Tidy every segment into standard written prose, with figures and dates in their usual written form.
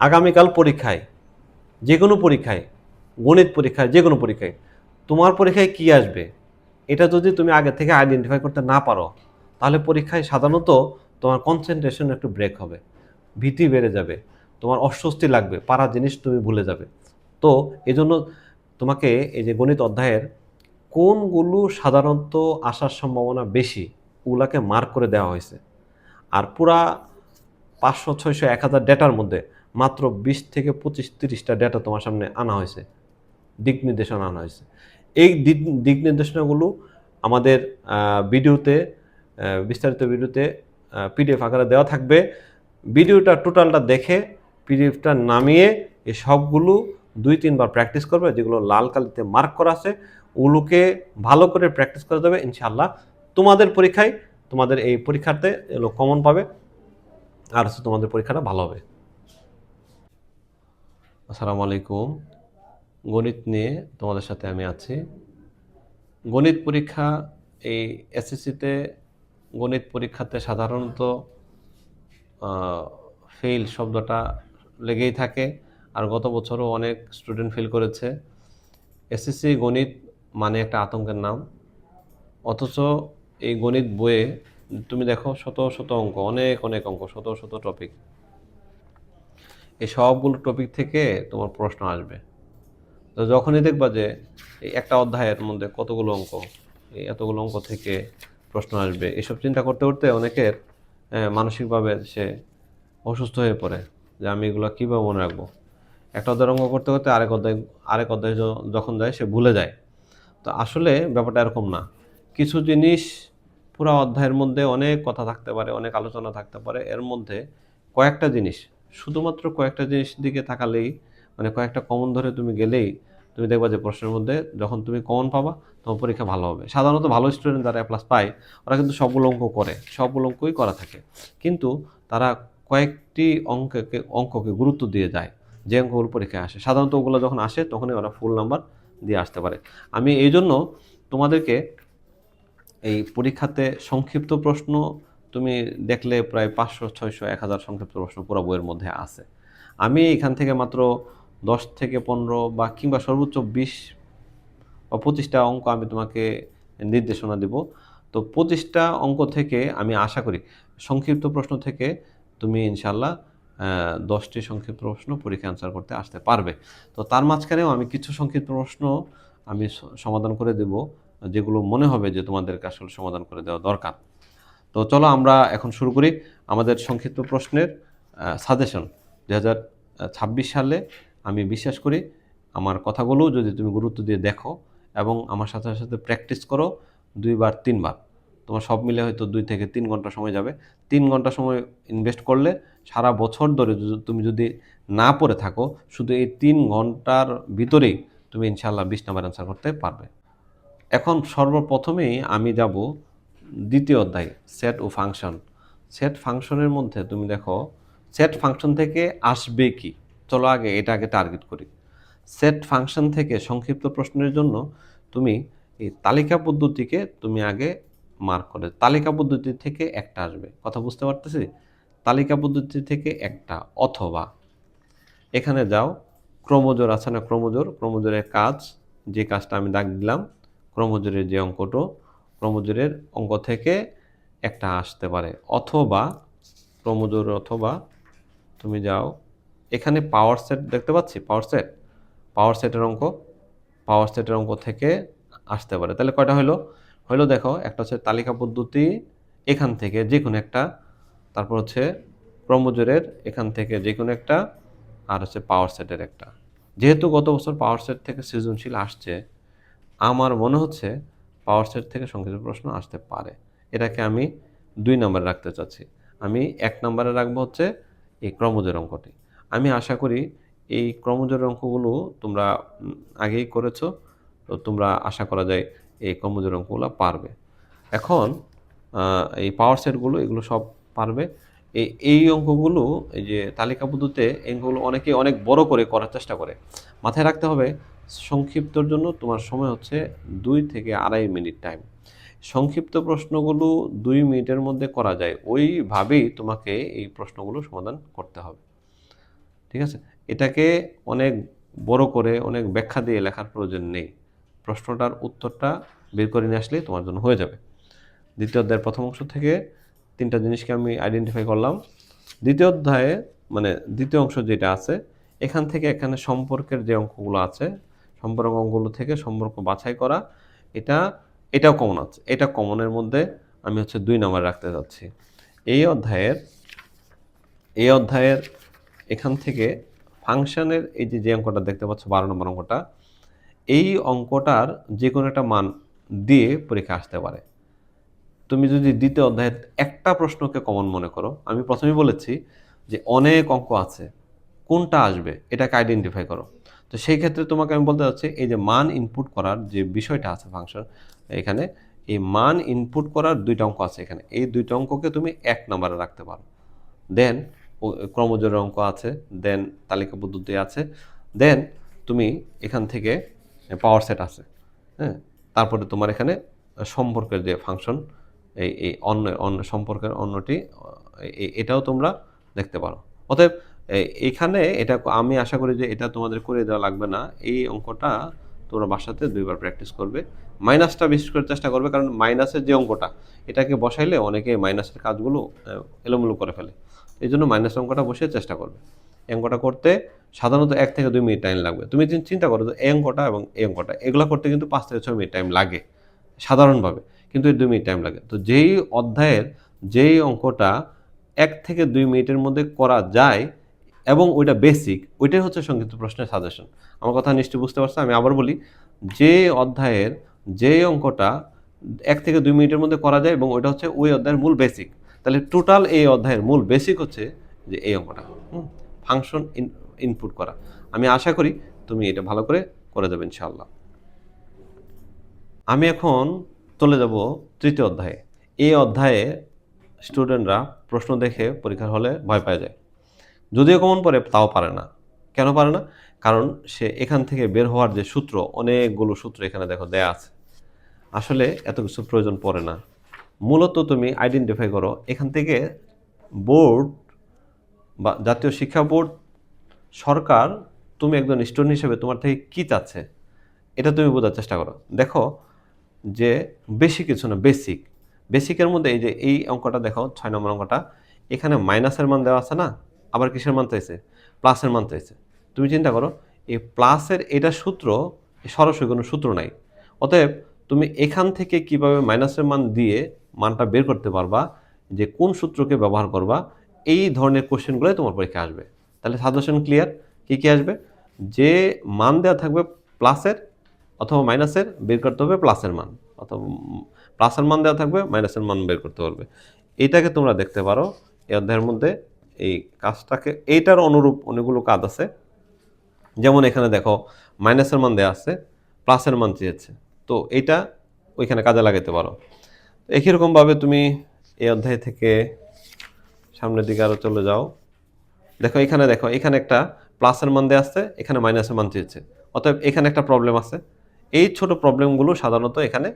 আগামীকাল পরীক্ষায়, যে কোনো পরীক্ষায়, গণিত পরীক্ষায়, যে কোনো পরীক্ষায় তোমার পরীক্ষায় কি আসবে এটা যদি তুমি আগে থেকে আইডেন্টিফাই করতে না পারো, তাহলে পরীক্ষায় সাধারণত তোমার কনসেন্ট্রেশন একটু ব্রেক হবে, ভীতি বেড়ে যাবে, তোমার অস্বস্তি লাগবে, পারা জিনিস তুমি ভুলে যাবে। তো এই জন্য তোমাকে এই যে গণিত অধ্যায়ের কোনগুলো সাধারণত আসার সম্ভাবনা বেশি ওগুলাকে মার্ক করে দেওয়া হয়েছে। আর পুরা 500, 600, 1000 ডেটার মধ্যে মাত্র 20 থেকে 25, 30টা ডেটা তোমার সামনে আনা হয়েছে, দিক নির্দেশনা আনা হয়েছে। এই দিক নির্দেশনাগুলো আমাদের ভিডিওতে, বিস্তারিত ভিডিওতে পিডিএফ আকারে দেওয়া থাকবে। ভিডিওটা টোটালটা দেখে পিডিএফটা নামিয়ে এই সবগুলো 2-3 বার প্র্যাকটিস করবে, যেগুলো লাল কালিতে মার্ক করা আছে ওগুলোকে ভালো করে প্র্যাকটিস করে দেবে। ইনশাআল্লাহ তোমাদের পরীক্ষায়, তোমাদের এই পরীক্ষাতে এগুলো কমন পাবে, আর হচ্ছে তোমাদের পরীক্ষাটা ভালো হবে। আসসালামু আলাইকুম। গণিত নিয়ে তোমাদের সাথে আমি আছি। গণিত পরীক্ষা, এই এসএসসিতে গণিত পরীক্ষাতে সাধারণত ফেল শব্দটা লেগেই থাকে, আর গত বছরও অনেক স্টুডেন্ট ফেল করেছে। এসএসসি গণিত মানে একটা আতঙ্কের নাম, অথচ এই গণিত বইয়ে তুমি দেখো শত শত অঙ্ক, অনেক অনেক অঙ্ক, শত শত টপিক, এই সবগুলো টপিক থেকে তোমার প্রশ্ন আসবে। তো যখনই দেখবা যে এই একটা অধ্যায়ের মধ্যে কতগুলো অঙ্ক, এই এতগুলো অঙ্ক থেকে প্রশ্ন আসবে, এসব চিন্তা করতে করতে অনেকের মানসিকভাবে সে অসুস্থ হয়ে পড়ে যে আমি এগুলো কীভাবে মনে রাখবো। একটা অধ্যায়ের অঙ্ক করতে করতে আরেক অধ্যায় যখন যায় সে ভুলে যায়। তো আসলে ব্যাপারটা এরকম না। কিছু জিনিস, পুরো অধ্যায়ের মধ্যে অনেক কথা থাকতে পারে, অনেক আলোচনা থাকতে পারে, এর মধ্যে কয়েকটা জিনিস, শুধুমাত্র কয়েকটা জিনিস দিকে তাকালেই, মানে কয়েকটা কমন ধরে তুমি গেলেই তুমি দেখবা যে প্রশ্নের মধ্যে যখন তুমি কমন পাবা তোমার পরীক্ষা ভালো হবে। সাধারণত ভালো স্টুডেন্ট যারা A+ পায় ওরা কিন্তু সবগুলো অঙ্ক করে, সবগুলো অঙ্কই করা থাকে, কিন্তু তারা কয়েকটি অঙ্ককে গুরুত্ব দিয়ে যায় যে অঙ্কগুলো পরীক্ষায় আসে। সাধারণত ওগুলো যখন আসে তখনই ওরা ফুল নাম্বার দিয়ে আসতে পারে। আমি এই জন্য তোমাদেরকে এই পরীক্ষাতে সংক্ষিপ্ত প্রশ্ন তুমি দেখলে প্রায় 500, 600, 1000 সংক্ষিপ্ত প্রশ্ন পুরো বইয়ের মধ্যে আছে। আমি এখান থেকে মাত্র 10 থেকে 15 বা কিংবা সর্বোচ্চ 20 বা 25টা অঙ্ক আমি তোমাকে নির্দেশনা দেব। তো 25টা অঙ্ক থেকে আমি আশা করি সংক্ষিপ্ত প্রশ্ন থেকে তুমি ইনশাল্লাহ 10টি সংক্ষিপ্ত প্রশ্ন পরীক্ষা অ্যান্সার করতে আসতে পারবে। তো তার মাঝখানেও আমি কিছু সংক্ষিপ্ত প্রশ্ন আমি সমাধান করে দেব, যেগুলো মনে হবে যে তোমাদেরকে আসলে সমাধান করে দেওয়া দরকার। তো চলো আমরা এখন শুরু করি আমাদের সংক্ষিপ্ত প্রশ্নের সাজেশন। 2026 সালে আমি বিশ্বাস করি আমার কথাগুলো যদি তুমি গুরুত্ব দিয়ে দেখো এবং আমার সাথে সাথে প্র্যাকটিস করো 2 বার 3 বার, তোমার সব মিলে হয়তো 2 থেকে 3 ঘন্টা সময় যাবে। 3 ঘন্টা সময় ইনভেস্ট করলে সারা বছর ধরে তুমি যদি না পড়ে থাকো, শুধু এই 3 ঘন্টার ভিতরেই তুমি ইনশাল্লাহ 20 নাম্বার অ্যান্সার করতে পারবে। এখন সর্বপ্রথমেই আমি যাব দ্বিতীয় অধ্যায়, সেট ও ফাংশন। সেট ফাংশনের মধ্যে তুমি দেখো সেট ফাংশন থেকে আসবে কি। চলো আগে টার্গেট করি। সেট ফাংশন থেকে সংক্ষিপ্ত প্রশ্নের জন্য তুমি এই তালিকা পদ্ধতিকে তুমি আগে মার্ক করে, তালিকা পদ্ধতি থেকে একটা আসবে, কথা বুঝতে পারতেছি? তালিকা পদ্ধতি থেকে একটা, অথবা এখানে যাও ক্রমজোর আছে না, ক্রমজোরের কাজ, যে কাজটা আমি দাগ দিলাম, ক্রমজোরের যে অঙ্কটা, ক্রমজোরের অঙ্ক থেকে একটা আসতে পারে, অথবা ক্রমজোর, অথবা তুমি যাও এখানে পাওয়ার সেট দেখতে পাচ্ছি, পাওয়ার সেটের অঙ্ক, পাওয়ার সেটের অঙ্ক থেকে আসতে পারে। তাহলে কয়টা হইলো দেখো, একটা হচ্ছে তালিকা পদ্ধতি এখান থেকে যে কোনো একটা, তারপর হচ্ছে ক্রমজোরের এখান থেকে যে কোনো একটা, আর হচ্ছে পাওয়ার সেটের একটা। যেহেতু গত বছর পাওয়ার সেট থেকে সৃজনশীল আসছে, আমার মনে হচ্ছে পাওয়ার সেট থেকে সংক্ষিপ্ত প্রশ্ন আসতে পারে। এটাকে আমি 2 নম্বরে রাখতে চাচ্ছি। আমি 1 নম্বরে রাখবো হচ্ছে এই ক্রমজোর অঙ্কটি। আমি আশা করি এই ক্রমজোর অঙ্কগুলো তোমরা আগেই করেছো, তো তোমরা আশা করা যায় এই ক্রমজোর অঙ্কগুলো পারবে। এখন এই পাওয়ার সেটগুলো এগুলো সব পারবে। এই অঙ্কগুলো, এই যে তালিকা পদ্ধতিতে অঙ্কগুলো অনেকে অনেক বড় করে করার চেষ্টা করে। মাথায় রাখতে হবে সংক্ষিপ্তর জন্য তোমার সময় হচ্ছে 2 থেকে 2.5 মিনিট টাইম। সংক্ষিপ্ত প্রশ্নগুলো 2 মিনিটের মধ্যে করা যায়, ওইভাবেই তোমাকে এই প্রশ্নগুলো সমাধান করতে হবে। ঠিক আছে? এটাকে অনেক বড় করে অনেক ব্যাখ্যা দিয়ে লেখার প্রয়োজন নেই। প্রশ্নটার উত্তরটা বের করে নিয়ে আসলেই তোমার জন্য হয়ে যাবে। দ্বিতীয় অধ্যায়ের প্রথম অংশ থেকে 3টা জিনিসকে আমি আইডেন্টিফাই করলাম। দ্বিতীয় অধ্যায়ে মানে দ্বিতীয় অংশ যেটা আছে, এখান থেকে এখানে সম্পর্কের যে অঙ্কগুলো আছে, সম্পর্ক অঙ্কগুলো থেকে সম্পর্ক বাছাই করা, এটা এটাও কমন আছে। এটা কমনের মধ্যে আমি হচ্ছে 2 নাম্বার রাখতে যাচ্ছি। এই অধ্যায়ের এখান থেকে ফাংশনের এই যে অঙ্কটা দেখতে পাচ্ছ 12 নম্বর অঙ্কটা, এই অঙ্কটার যে কোনো একটা মান দিয়ে পরীক্ষা আসতে পারে। তুমি যদি দ্বিতীয় অধ্যায়ের একটা প্রশ্নকে কমন মনে করো, আমি প্রথমেই বলেছি যে অনেক অঙ্ক আছে, কোনটা আসবে এটাকে আইডেন্টিফাই করো। তো সেই ক্ষেত্রে তোমাকে আমি বলতে চাচ্ছি এই যে মান ইনপুট করার যে বিষয়টা আছে ফাংশন, এখানে এই মান ইনপুট করার 2টা অঙ্ক আছে এখানে। এই 2টা অঙ্ককে তুমি 1 নম্বরে রাখতে পারো। দেন ক্রমজোড়ের অঙ্ক আছে, দেন তালিকা পদ্ধতি আছে, দেন তুমি এখান থেকে পাওয়ার সেট আছে, হ্যাঁ। তারপরে তোমার এখানে সম্পর্কের যে ফাংশন, এই অন্য সম্পর্কের অন্যটি, এটাও তোমরা দেখতে পারো। অতএব এইখানে এটা আমি আশা করি যে এটা তোমাদের করে দেওয়া লাগবে না। এই অঙ্কটা তোমরা বাসাতে 2বার প্র্যাকটিস করবে। মাইনাসটা বিশেষ করে চেষ্টা করবে, কারণ মাইনাসের যে অঙ্কটা এটাকে বসাইলে অনেকে মাইনাসের কাজগুলো এলোমেলো করে ফেলে। এই জন্য মাইনাস অঙ্কটা বসে চেষ্টা করবে। এই অঙ্কটা করতে সাধারণত 1 থেকে 2 মিনিট টাইম লাগবে। তুমি চিন্তা করো যে এই অঙ্কটা এবং এই অঙ্কটা এগুলো করতে কিন্তু 5 থেকে 6 মিনিট টাইম লাগে সাধারণভাবে, কিন্তু এই 2 মিনিট টাইম লাগে। তো যেই অধ্যায়ের যেই অঙ্কটা 1 থেকে 2 মিনিটের মধ্যে করা যায় এবং ওইটা বেসিক, ওইটাই হচ্ছে সংক্ষিপ্ত প্রশ্নের সাজেশন। আমার কথা নিশ্চয়ই বুঝতে পারছো। আমি আবার বলি, যে অধ্যায়ের যে অঙ্কটা 1 থেকে 2 মিনিটের মধ্যে করা যায় এবং ওইটা হচ্ছে ওই অধ্যায়ের মূল বেসিক, তাহলে টোটাল এই অধ্যায়ের মূল বেসিক হচ্ছে যে এই অঙ্কটা, ফাংশন ইনপুট করা। আমি আশা করি তুমি এটা ভালো করে যাবে ইনশাআল্লাহ। আমি এখন চলে যাব 3য় অধ্যায়ে। এই অধ্যায়ে স্টুডেন্টরা প্রশ্ন দেখে পরীক্ষার হলে ভয় পেয়ে যায়। যদিও কমন পড়ে তাও পারে না। কেন পারে না? কারণ সে এখান থেকে বের হওয়ার যে সূত্র, অনেকগুলো সূত্র এখানে দেখো দেয়া আছে। আসলে এত কিছু প্রয়োজন পড়ে না। মূলত তুমি আইডেন্টিফাই করো এখান থেকে বোর্ড বা জাতীয় শিক্ষা বোর্ড, সরকার, তুমি একজন স্টুডেন্ট হিসেবে তোমার থেকে কী চাচ্ছে এটা তুমি বোঝার চেষ্টা করো। দেখো যে বেশি কিছু না, বেসিকের মধ্যে এই যে এই অঙ্কটা দেখো 6 নম্বর অঙ্কটা, এখানে মাইনাসের মান দেওয়া আছে না, আবার কিসের মান চাইছে? প্লাসের মান চাইছে। তুমি চিন্তা করো এই প্লাসের এটা সূত্র, সরাসরি কোনো সূত্র নাই। অতএব তুমি এখান থেকে কিভাবে মাইনাসের মান দিয়ে মানটা বের করতে পারবা, যে কোন সূত্রকে ব্যবহার করবা, এই ধরনের কোশ্চেনগুলোই তোমার পরীক্ষা আসবে। তাহলে সাজেশন ক্লিয়ার? কী আসবে? যে মান দেওয়া থাকবে প্লাসের অথবা মাইনাসের, বের করতে হবে প্লাসের মান, অথবা প্লাসের মান দেওয়া থাকবে, মাইনাসের মান বের করতে পারবে। এটাকে তোমরা দেখতে পারো এই অধ্যায়ের মধ্যে। এই কাজটাকে, এইটার অনুরূপ অনেকগুলো কাজ আছে। যেমন এখানে দেখো মাইনাসের মান দেওয়া আছে, প্লাসের মান চেয়েছে, তো এইটা ওইখানে কাজে লাগাতে পারো। একই রকমভাবে তুমি এই অধ্যায় থেকে সামনের দিকে আরও চলে যাও। দেখো এখানে একটা প্লাসের মান দেওয়া আছে, এখানে মাইনাসের মান চেয়েছে, অতএব এখানে একটা প্রবলেম আছে। এই ছোট প্রবলেমগুলো সাধারণত এখানে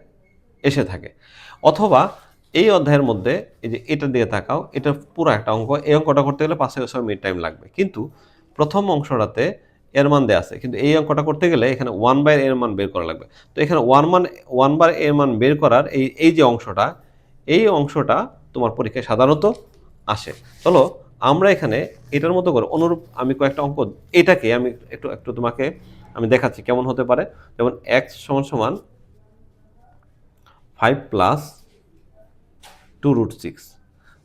এসে থাকে। অথবা এই অধ্যায়ের মধ্যে এই যে এটা দিয়ে তাকাও, এটা পুরো একটা অঙ্ক, এই অঙ্কটা করতে গেলে 5 থেকে 6 মিনিট টাইম লাগবে, কিন্তু প্রথম অংশটাতে এর মান দেওয়া আছে, কিন্তু এই অঙ্কটা করতে গেলে এখানে 1/, এর মান বের করা লাগবে। তো এখানে 1/, এর মান বের করার এই যে অংশটা, এই অংশটা তোমার পরীক্ষায় সাধারণত আসে। চলো আমরা এখানে এটার মতো করে অনুরূপ আমি কয়েকটা অঙ্ক, এটাকে আমি একটু তোমাকে আমি দেখাচ্ছি কেমন হতে পারে। যেমন x = 5 + 2√6।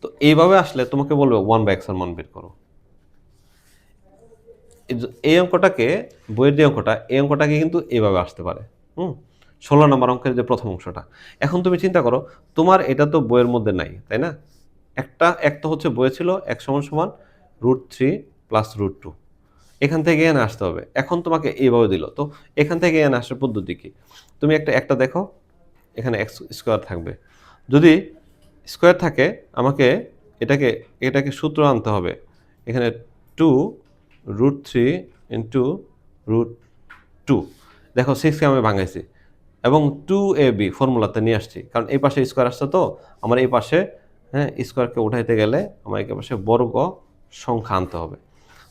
তো এইভাবে আসলে তোমাকে বলবে 1/x এর মান বের করো। এই অঙ্কটাকে, বইয়ের যে অঙ্কটা, এই অঙ্কটাকে কিন্তু এইভাবে আসতে পারে। 16 নম্বর অঙ্কের যে প্রথম অংশটা। এখন তুমি চিন্তা করো, তোমার এটা তো বইয়ের মধ্যে নাই, তাই না? এক তো হচ্ছে বইয়ে ছিল x = √3 + √2। এখান থেকে এনে আসতে হবে। এখন তোমাকে এইভাবে দিল, তো এখান থেকে এনে আসার পদ্ধতি কি? তুমি একটা দেখো, এখানে x² থাকবে। যদি স্কোয়ার থাকে, আমাকে এটাকে সূত্র আনতে হবে। এখানে 2√3 × √2। দেখো 6কে আমি ভাঙাইছি এবং 2ab ফর্মুলাতে নিয়ে আসছি, কারণ এই পাশে স্কোয়ার আসছে, তো আমার এই পাশে স্কোয়ারকে উঠাইতে গেলে আমার এই পাশে বর্গ সংখ্যা আনতে হবে।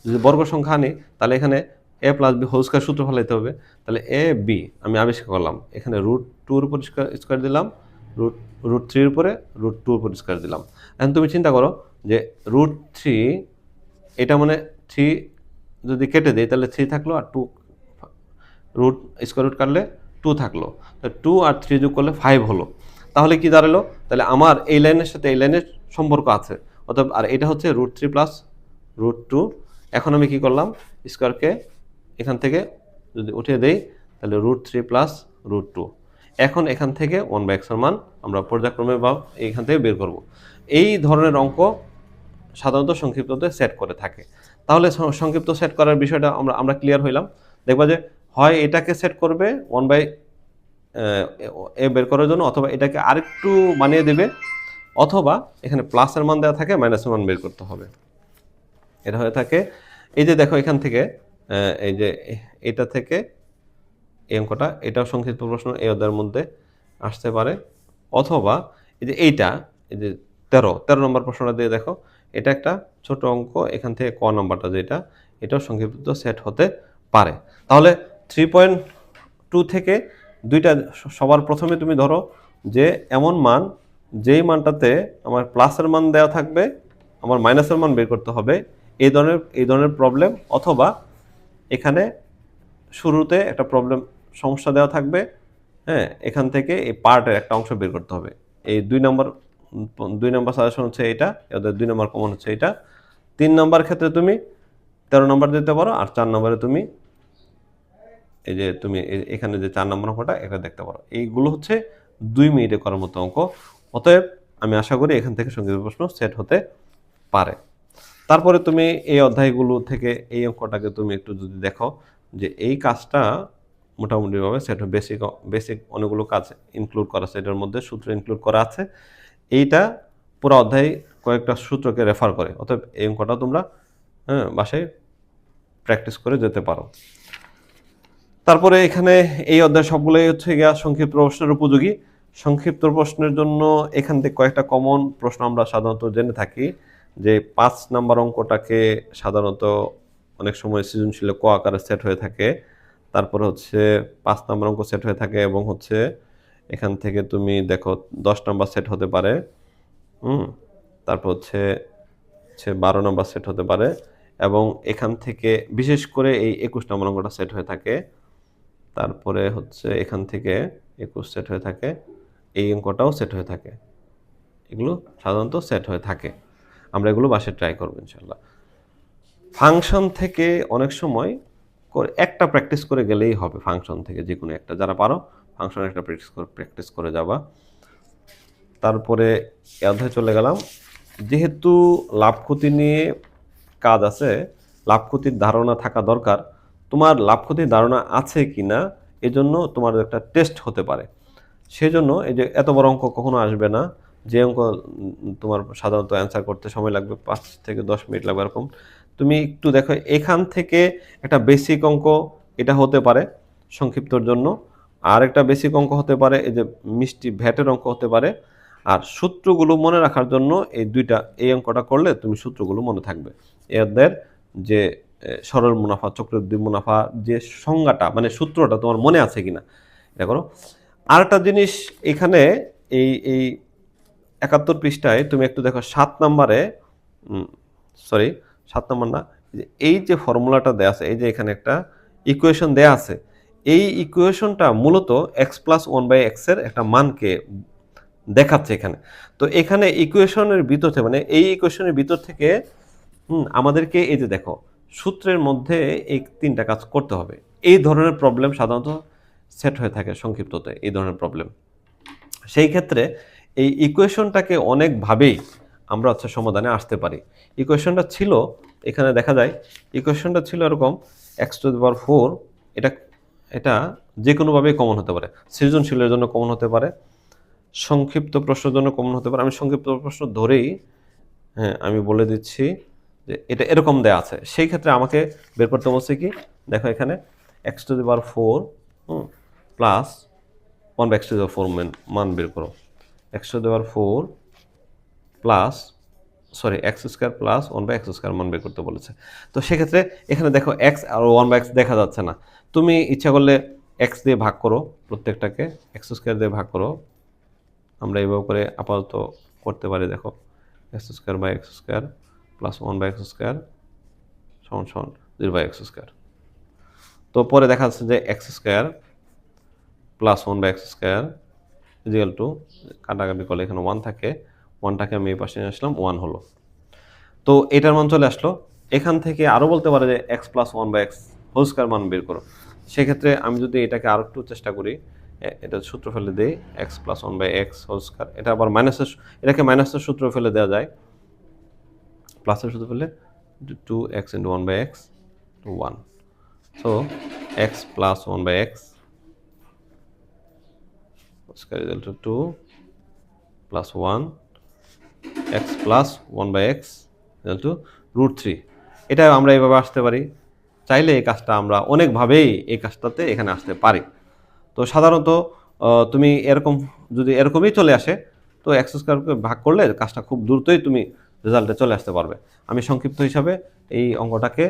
যদি বর্গ সংখ্যা আনি তাহলে এখানে এ প্লাস বি হোল স্কোয়ার সূত্র ফেলাইতে হবে। তাহলে এ বি আমি আবিষ্কার করলাম, এখানে √2 উপর স্কোয়ার দিলাম, √3 উপরে √2 উপর স্কোয়ার দিলাম। এখন তুমি চিন্তা করো যে √3 এটা মানে 3 যদি কেটে দিই তাহলে 3 থাকলো, আর 2 স্কোয়ার রুট কাটলে 2 থাকলো, 2 আর 3 যোগ করলে 5 হলো। তাহলে কি দাঁড়ালো, তাহলে আমার এই লাইনের সাথে এই লাইনের সম্পর্ক আছে, অর্থাৎ আর এটা হচ্ছে √3 প্লাস √2। এখন আমি কি করলাম, স্কোয়ারকে এখান থেকে যদি উঠিয়ে দেই তাহলে √3 প্লাস √2। এখন এখান থেকে 1/x এর মান আমরা পর্যায়ক্রমে বা এইখান থেকে বের করব। এই ধরনের অঙ্ক সাধারণত সংক্ষিপ্ততে সেট করে থাকে। তাহলে সংক্ষিপ্ত সেট করার বিষয়টা আমরা ক্লিয়ার হইলাম। দেখবা যে হয় এটাকে সেট করবে 1/a বের করার জন্য, অথবা এটাকে আরেকটু বানিয়ে দেবে, অথবা এখানে প্লাসের মান দেওয়া থাকে মাইনাসের মান বের করতে হবে। এটা হয়ে থাকে। এই যে দেখো এখান থেকে এই যে এটা থেকে এই অঙ্কটা, এটাও সংক্ষিপ্ত প্রশ্ন এই অধ্যায়ের মধ্যে আসতে পারে। অথবা এই যে এইটা, এই যে 13 নম্বর প্রশ্নটা দিয়ে দেখো, এটা একটা ছোট অঙ্ক, এখান থেকে ক নম্বরটা যেটা, এটাও সংক্ষিপ্ত সেট হতে পারে। তাহলে 3.2 থেকে দুইটা সবার প্রথমে তুমি ধরো যে এমন মান যেই মানটাতে আমার প্লাসের মান দেওয়া থাকবে, আমার মাইনাসের মান বের করতে হবে, এই ধরনের প্রবলেম। অথবা এখানে শুরুতে একটা সমস্যা দেওয়া থাকবে, হ্যাঁ, এখান থেকে এই পার্টের একটা অংশ বের করতে হবে। এই 2 নম্বর সাজেশন হচ্ছে এটা, এদের 2 নম্বর কমন হচ্ছে এটা। 3 নম্বর ক্ষেত্রে তুমি 13 নম্বর দিতে পারো, আর 4 নম্বরে তুমি এই যে তুমি এখানে যে 4 নম্বর অঙ্কটা এটা দেখতে পারো। এইগুলো হচ্ছে 2 মিনিটে করার মতো অঙ্ক। অতএব আমি আশা করি এখান থেকে সংক্ষিপ্ত প্রশ্ন সেট হতে পারে। তারপরে তুমি এই অধ্যায়গুলো থেকে এই অঙ্কটাকে তুমি একটু যদি দেখো যে এই কাজটা মোটামুটিভাবে সেট বেসিক অনেকগুলো কাজ ইনক্লুড করা আছে, এটার মধ্যে সূত্র ইনক্লুড করা আছে। এইটা পুরো অধ্যায় কয়েকটা সূত্রকে রেফার করে, অতএব এই অঙ্কটা তোমরা বাসায় প্র্যাকটিস করে যেতে পারো। তারপরে এখানে এই অধ্যায় সবগুলোই হচ্ছে গিয়া সংক্ষিপ্ত প্রশ্নের উপযোগী। সংক্ষিপ্ত প্রশ্নের জন্য এখান থেকে কয়েকটা কমন প্রশ্ন আমরা সাধারণত জেনে থাকি, যে 5 নাম্বার অঙ্কটাকে সাধারণত অনেক সময় সৃজনশীলে ক আকারে সেট হয়ে থাকে। তারপরে হচ্ছে 5 নাম্বার অঙ্ক সেট হয়ে থাকে, এবং হচ্ছে এখান থেকে তুমি দেখো 10 নাম্বার সেট হতে পারে। তারপর হচ্ছে 12 নাম্বার সেট হতে পারে, এবং এখান থেকে বিশেষ করে এই 21 নাম্বার অঙ্কটা সেট হয়ে থাকে। তারপরে হচ্ছে এখান থেকে 21 সেট হয়ে থাকে, এই অঙ্কটাও সেট হয়ে থাকে। এগুলো সাধারণত সেট হয়ে থাকে। আমরা এগুলো বাসায় ট্রাই করবো ইনশাল্লাহ। ফাংশন থেকে অনেক সময় একটা প্র্যাকটিস করে গেলেই হবে, ফাংশন থেকে যে কোনো একটা, যারা পারো ফাংশন একটা প্র্যাকটিস করে যাবা। তারপরে অধ্যায় চলে গেলাম। যেহেতু লাভ ক্ষতি নিয়ে কাজ আছে, লাভ ক্ষতির ধারণা থাকা দরকার। তোমার লাভ ক্ষতির ধারণা আছে কিনা এজন্য তোমার একটা টেস্ট হতে পারে। সেজন্য এই যে এত বড় অঙ্ক কখনো আসবে না, যে অঙ্ক তোমার সাধারণত অ্যান্সার করতে সময় লাগবে 5 থেকে 10 মিনিট লাগবে এরকম। তুমি একটু দেখো এখান থেকে একটা বেসিক অঙ্ক এটা হতে পারে সংক্ষিপ্তর জন্য, আর একটা বেসিক অঙ্ক হতে পারে এই যে মিষ্টি ভ্যাটের অঙ্ক হতে পারে। আর সূত্রগুলো মনে রাখার জন্য এই অঙ্কটা করলে তুমি সূত্রগুলো মনে থাকবে। এদের যে সরল মুনাফা, চক্রবৃদ্ধি মুনাফা যে সংজ্ঞাটা মানে সূত্রটা তোমার মনে আছে কিনা এটা করো। আর একটা জিনিস এখানে এই 71 পৃষ্ঠায় তুমি একটু দেখো 7 নম্বরে, 7 নম্বর না, এই যে ফর্মুলাটা দেয়া আছে, এই যে এখানে একটা ইকুয়েশন দেয়া আছে, এই ইকুয়েশনটা মূলত x+1/x এর একটা মানকে দেখাচ্ছে এখানে। তো এখানে ইকুয়েশনের ভিতর থেকে মানে এই ইকুয়েশনের ভিতর থেকে আমাদেরকে এই যে দেখো সূত্রের মধ্যে এই 3টা কাজ করতে হবে। এই ধরনের প্রবলেম সাধারণত সেট হয়ে থাকে সংক্ষিপ্ততে, এই ধরনের প্রবলেম। সেই ক্ষেত্রে এই ইকুয়েশনটাকে অনেকভাবেই আমরা সমাধানে আসতে পারি। ইকুয়েশনটা ছিল এখানে দেখা যায়, ইকুয়েশনটা ছিল এরকম x⁴, এটা যে কোনোভাবেই কমন হতে পারে, সৃজনশীলের জন্য কমন হতে পারে, সংক্ষিপ্ত প্রশ্নের জন্য কমন হতে পারে। আমি সংক্ষিপ্ত প্রশ্ন ধরেই আমি বলে দিচ্ছি যে এটা এরকম দেয়া আছে। সেই ক্ষেত্রে আমাকে বের করতে বলছে কি, দেখো এখানে x⁴ প্লাস 1/x⁴ মান বের করো। x⁴ plus sorry x square plus 1/x² মান বের করতে বলেছে। তো সেক্ষেত্রে এখানে দেখো এক্স আর 1/x দেখা যাচ্ছে না, তুমি ইচ্ছা করলে এক্স দিয়ে ভাগ করো, প্রত্যেকটাকে x² দিয়ে ভাগ করো। আমরা এইভাবে করে আপাতত করতে পারি। দেখো x² প্লাস 1/x² সমান সমান 0/x²। তো পরে দেখা যাচ্ছে যে x² plus 1/x² equal to, কাটাকাটি করলে এখানে 1 থাকে, 1টাকে আমি এই পাশে নিয়ে আসলাম, 1 হলো। তো এটার মান চলে আসলো। এখান থেকে আরও বলতে পারে যে x প্লাস 1/x² মান বের করো। সেক্ষেত্রে আমি যদি এটাকে আরও একটু চেষ্টা করি, এটা সূত্র ফেলে দিই x প্লাস 1/x², এটা আবার মাইনাসের, এটাকে মাইনাসের সূত্র ফেলে দেওয়া যায়, প্লাসের সূত্র ফেলে 2x into 1/x 1। So x plus 1/x² equal to 2 plus 1 x plus 1/x equal to √3। এটা আমরা এইভাবে আসতে পারি। চাইলে এই কাজটা আমরা অনেকভাবেই এই কাজটাতে এখানে আসতে পারি। তো সাধারণত তুমি এরকম, যদি এরকমই চলে আসে, তো x² ভাগ করলে কাজটা খুব দ্রুতই তুমি রেজাল্টে চলে আসতে পারবে। আমি সংক্ষিপ্ত হিসাবে এই অঙ্কটাকে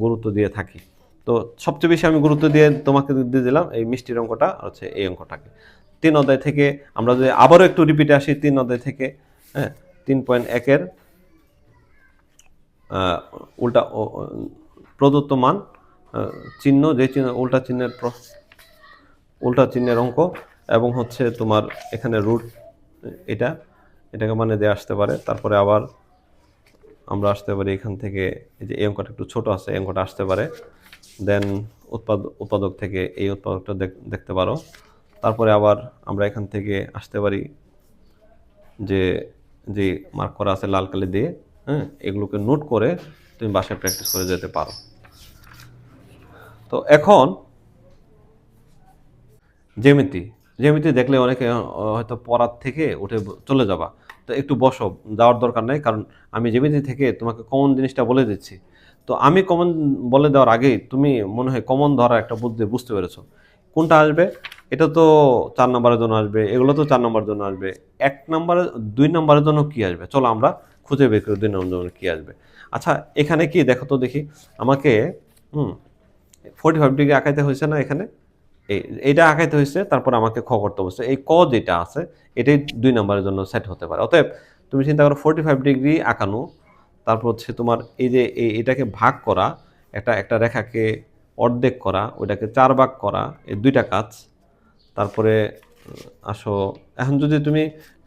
গুরুত্ব দিয়ে থাকি। তো সবচেয়ে বেশি আমি গুরুত্ব দিয়ে তোমাকে দিয়ে দিলাম এই মিষ্টির অঙ্কটা, হচ্ছে এই অঙ্কটাকে। 3 অধ্যায় থেকে আমরা যদি আবারও একটু রিপিটে আসি, 3 অধ্যায় থেকে, হ্যাঁ, 3.1-এর উল্টা প্রদত্ত মান, চিহ্ন, যে চিহ্ন উল্টা চিহ্নের অঙ্ক, এবং হচ্ছে তোমার এখানে রুট, এটাকে মানে দিয়ে আসতে পারে। তারপরে আবার আমরা আসতে পারি এখান থেকে, এই যে এই অঙ্কটা একটু ছোট আছে, এই অঙ্কটা আসতে পারে। দেন উৎপাদক থেকে এই উৎপাদকটা দেখতে পারো। তারপরে আবার আমরা এখান থেকে আসতে পারি যে যে মার্ক করা আছে লাল কালি দিয়ে, হ্যাঁ, এগুলোকে নোট করে তুমি বাসায় প্র্যাকটিস করে যেতে পারো। তো এখন জ্যামিতি দেখলে অনেকে হয়তো পড়ার থেকে উঠে চলে যাবা, তো একটু বসো, যাওয়ার দরকার নেই, কারণ আমি জ্যামিতি থেকে তোমাকে কমন জিনিসটা বলে দিচ্ছি। তো আমি কমন বলে দেওয়ার আগেই তুমি মনে হয় কমন ধরার একটা বুদ্ধি বুঝতে পেরেছো কোনটা আসবে। এটা তো 4 নম্বরের জন্য আসবে, এগুলো তো 4 নম্বরের জন্য আসবে। 1 নম্বরের 2 নম্বরের জন্য কি আসবে, চলো আমরা খুঁজে বের করি 2 নম্বরের জন্য কি আসবে। আচ্ছা, এখানে কি দেখো তো দেখি, আমাকে 45 ডিগ্রি আঁকাইতে হয়েছে না, এখানে এইটা আঁকাইতে হয়েছে, তারপর আমাকে খ করতে বলছে। এই ক যেটা আছে এটাই 2 নম্বরের জন্য সেট হতে পারে। অতএব তুমি চিন্তা করো 45 ডিগ্রি আঁকানো, তারপর হচ্ছে তোমার এই যে এটাকে ভাগ করা, একটা রেখাকে অর্ধেক করা, ওইটাকে 4 ভাগ করা, এই 2টা কাজ। তারপরে আসো, এখন যদি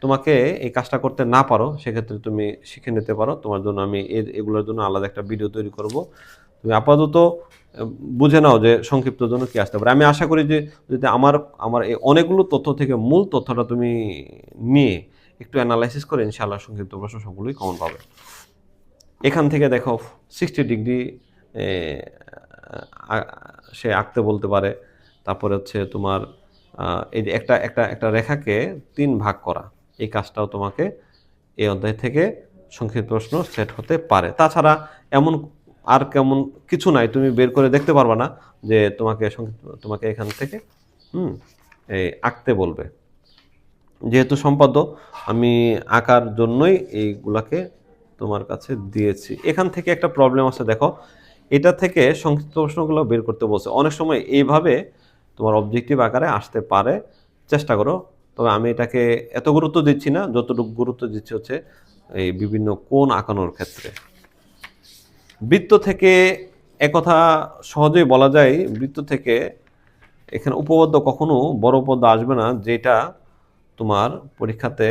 তোমাকে এই কাজটা করতে না পারো, সেক্ষেত্রে তুমি শিখে নিতে পারো। তোমার জন্য আমি এগুলোর জন্য আলাদা একটা ভিডিও তৈরি করব। তুমি আপাতত বুঝে নাও যে সংক্ষিপ্ত জন্য কি আসতে পারে। আমি আশা করি যে যদি আমার এই অনেকগুলো তথ্য থেকে মূল তথ্যটা তুমি নিয়ে একটু অ্যানালাইসিস করে ইনশাআল্লাহ সংক্ষিপ্ত প্রশ্ন সবগুলোই কমন পাবে। এখান থেকে দেখো 60 ডিগ্রি সে আঁকতে বলতে পারে। তারপরে হচ্ছে তোমার এই যে একটা রেখাকে 3 ভাগ করা, এই কাজটাও তোমাকে এই অধ্যায় থেকে সংক্ষিপ্ত প্রশ্ন সেট হতে পারে। তাছাড়া এমন আর কেমন কিছু নাই, তুমি বের করে দেখতে পারবা না যে তোমাকে এখান থেকে এই আঁকতে বলবে। যেহেতু সম্পাদ্য, আমি আঁকার জন্যই এইগুলাকে তোমার কাছে দিয়েছি। এখান থেকে একটা প্রবলেম আছে, দেখো এটা থেকে সংক্ষিপ্ত প্রশ্নগুলো বের করতে বলছে। অনেক সময় এইভাবে তোমার অবজেক্টিভ আকারে আসতে পারে, চেষ্টা করো। তবে আমি এটাকে এত গুরুত্ব দিচ্ছি না, যতটুকু গুরুত্ব দিচ্ছি হচ্ছে এই বিভিন্ন কোণ আঁকানোর ক্ষেত্রে। বৃত্ত থেকে একথা সহজেই বলা যায়, বৃত্ত থেকে এখানে উপপাদ্য কখনো বড় উপপাদ্য আসবে না, যেটা তোমার পরীক্ষাতে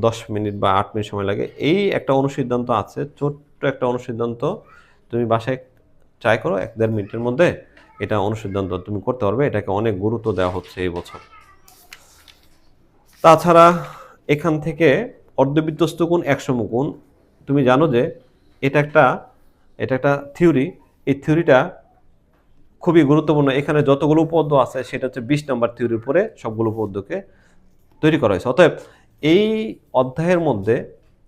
10 মিনিট বা 8 মিনিট সময় লাগে। এই একটা অনুসিদ্ধান্ত আছে, ছোট্ট একটা অনুসিদ্ধান্ত, তুমি বাসায় ট্রাই করো 1-1.5 মিনিটের মধ্যে এটা অনুসিদ্ধান্ত তুমি করতে পারবে। এটাকে অনেক গুরুত্ব দেওয়া হচ্ছে এই বছর। তাছাড়া এখান থেকে অর্ধবৃত্তস্থ কোণ 1 সমকোণ, তুমি জানো যে এটা একটা থিওরি। এই থিওরিটা খুবই গুরুত্বপূর্ণ। এখানে যতগুলো উপপাদ্য আছে সেটা হচ্ছে 20 নম্বর থিওরির উপরে সবগুলো উপপাদ্যকে তৈরি করা হয়েছে। অতএব এই অধ্যায়ের মধ্যে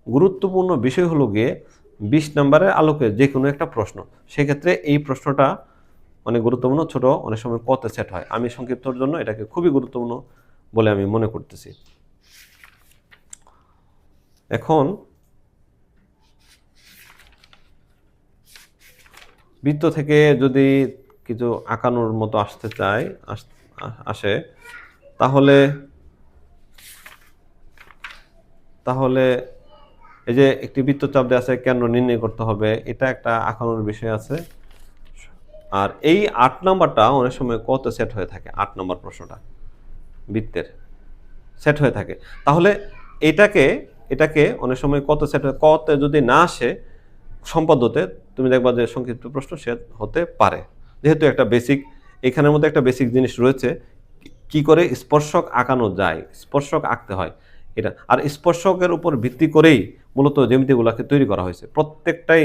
গুরুত্বপূর্ণ বিষয় হলো গিয়ে 20 নম্বরের আলোকে যে কোনো একটা প্রশ্ন। সেক্ষেত্রে এই প্রশ্নটা অনেক গুরুত্বপূর্ণ, ছোট, অনেক সময় কতে সেট হয়। আমি সংক্ষিপ্তর জন্য এটাকে খুবই গুরুত্বপূর্ণ বলে আমি মনে করতেছি। এখন বৃত্ত থেকে যদি কিছু আঁকানোর মতো আসতে চায় আসে, তাহলে তাহলে এই যে একটি বৃত্তচাপ দেওয়া আছে, কেন্দ্র নির্ণয় করতে হবে, এটা একটা আঁকানোর বিষয় আছে। আর এই 8 নাম্বারটা অনেক সময় কত সেট হয়ে থাকে, 8 নম্বর প্রশ্নটা বৃত্তের সেট হয়ে থাকে। তাহলে এটাকে এটাকে অনেক সময় কত সেট হয়, কতে যদি না আসে সম্পাদ্যতে, তুমি দেখবা যে সংক্ষিপ্ত প্রশ্ন সেট হতে পারে। যেহেতু একটা বেসিক, এখানের মধ্যে একটা বেসিক জিনিস রয়েছে, কি করে স্পর্শক আঁকানো যায়, স্পর্শক আঁকতে হয় এটা। আর স্পর্শকের উপর ভিত্তি করেই মূলত জ্যামিতিগুলোকে তৈরি করা হয়েছে। প্রত্যেকটাই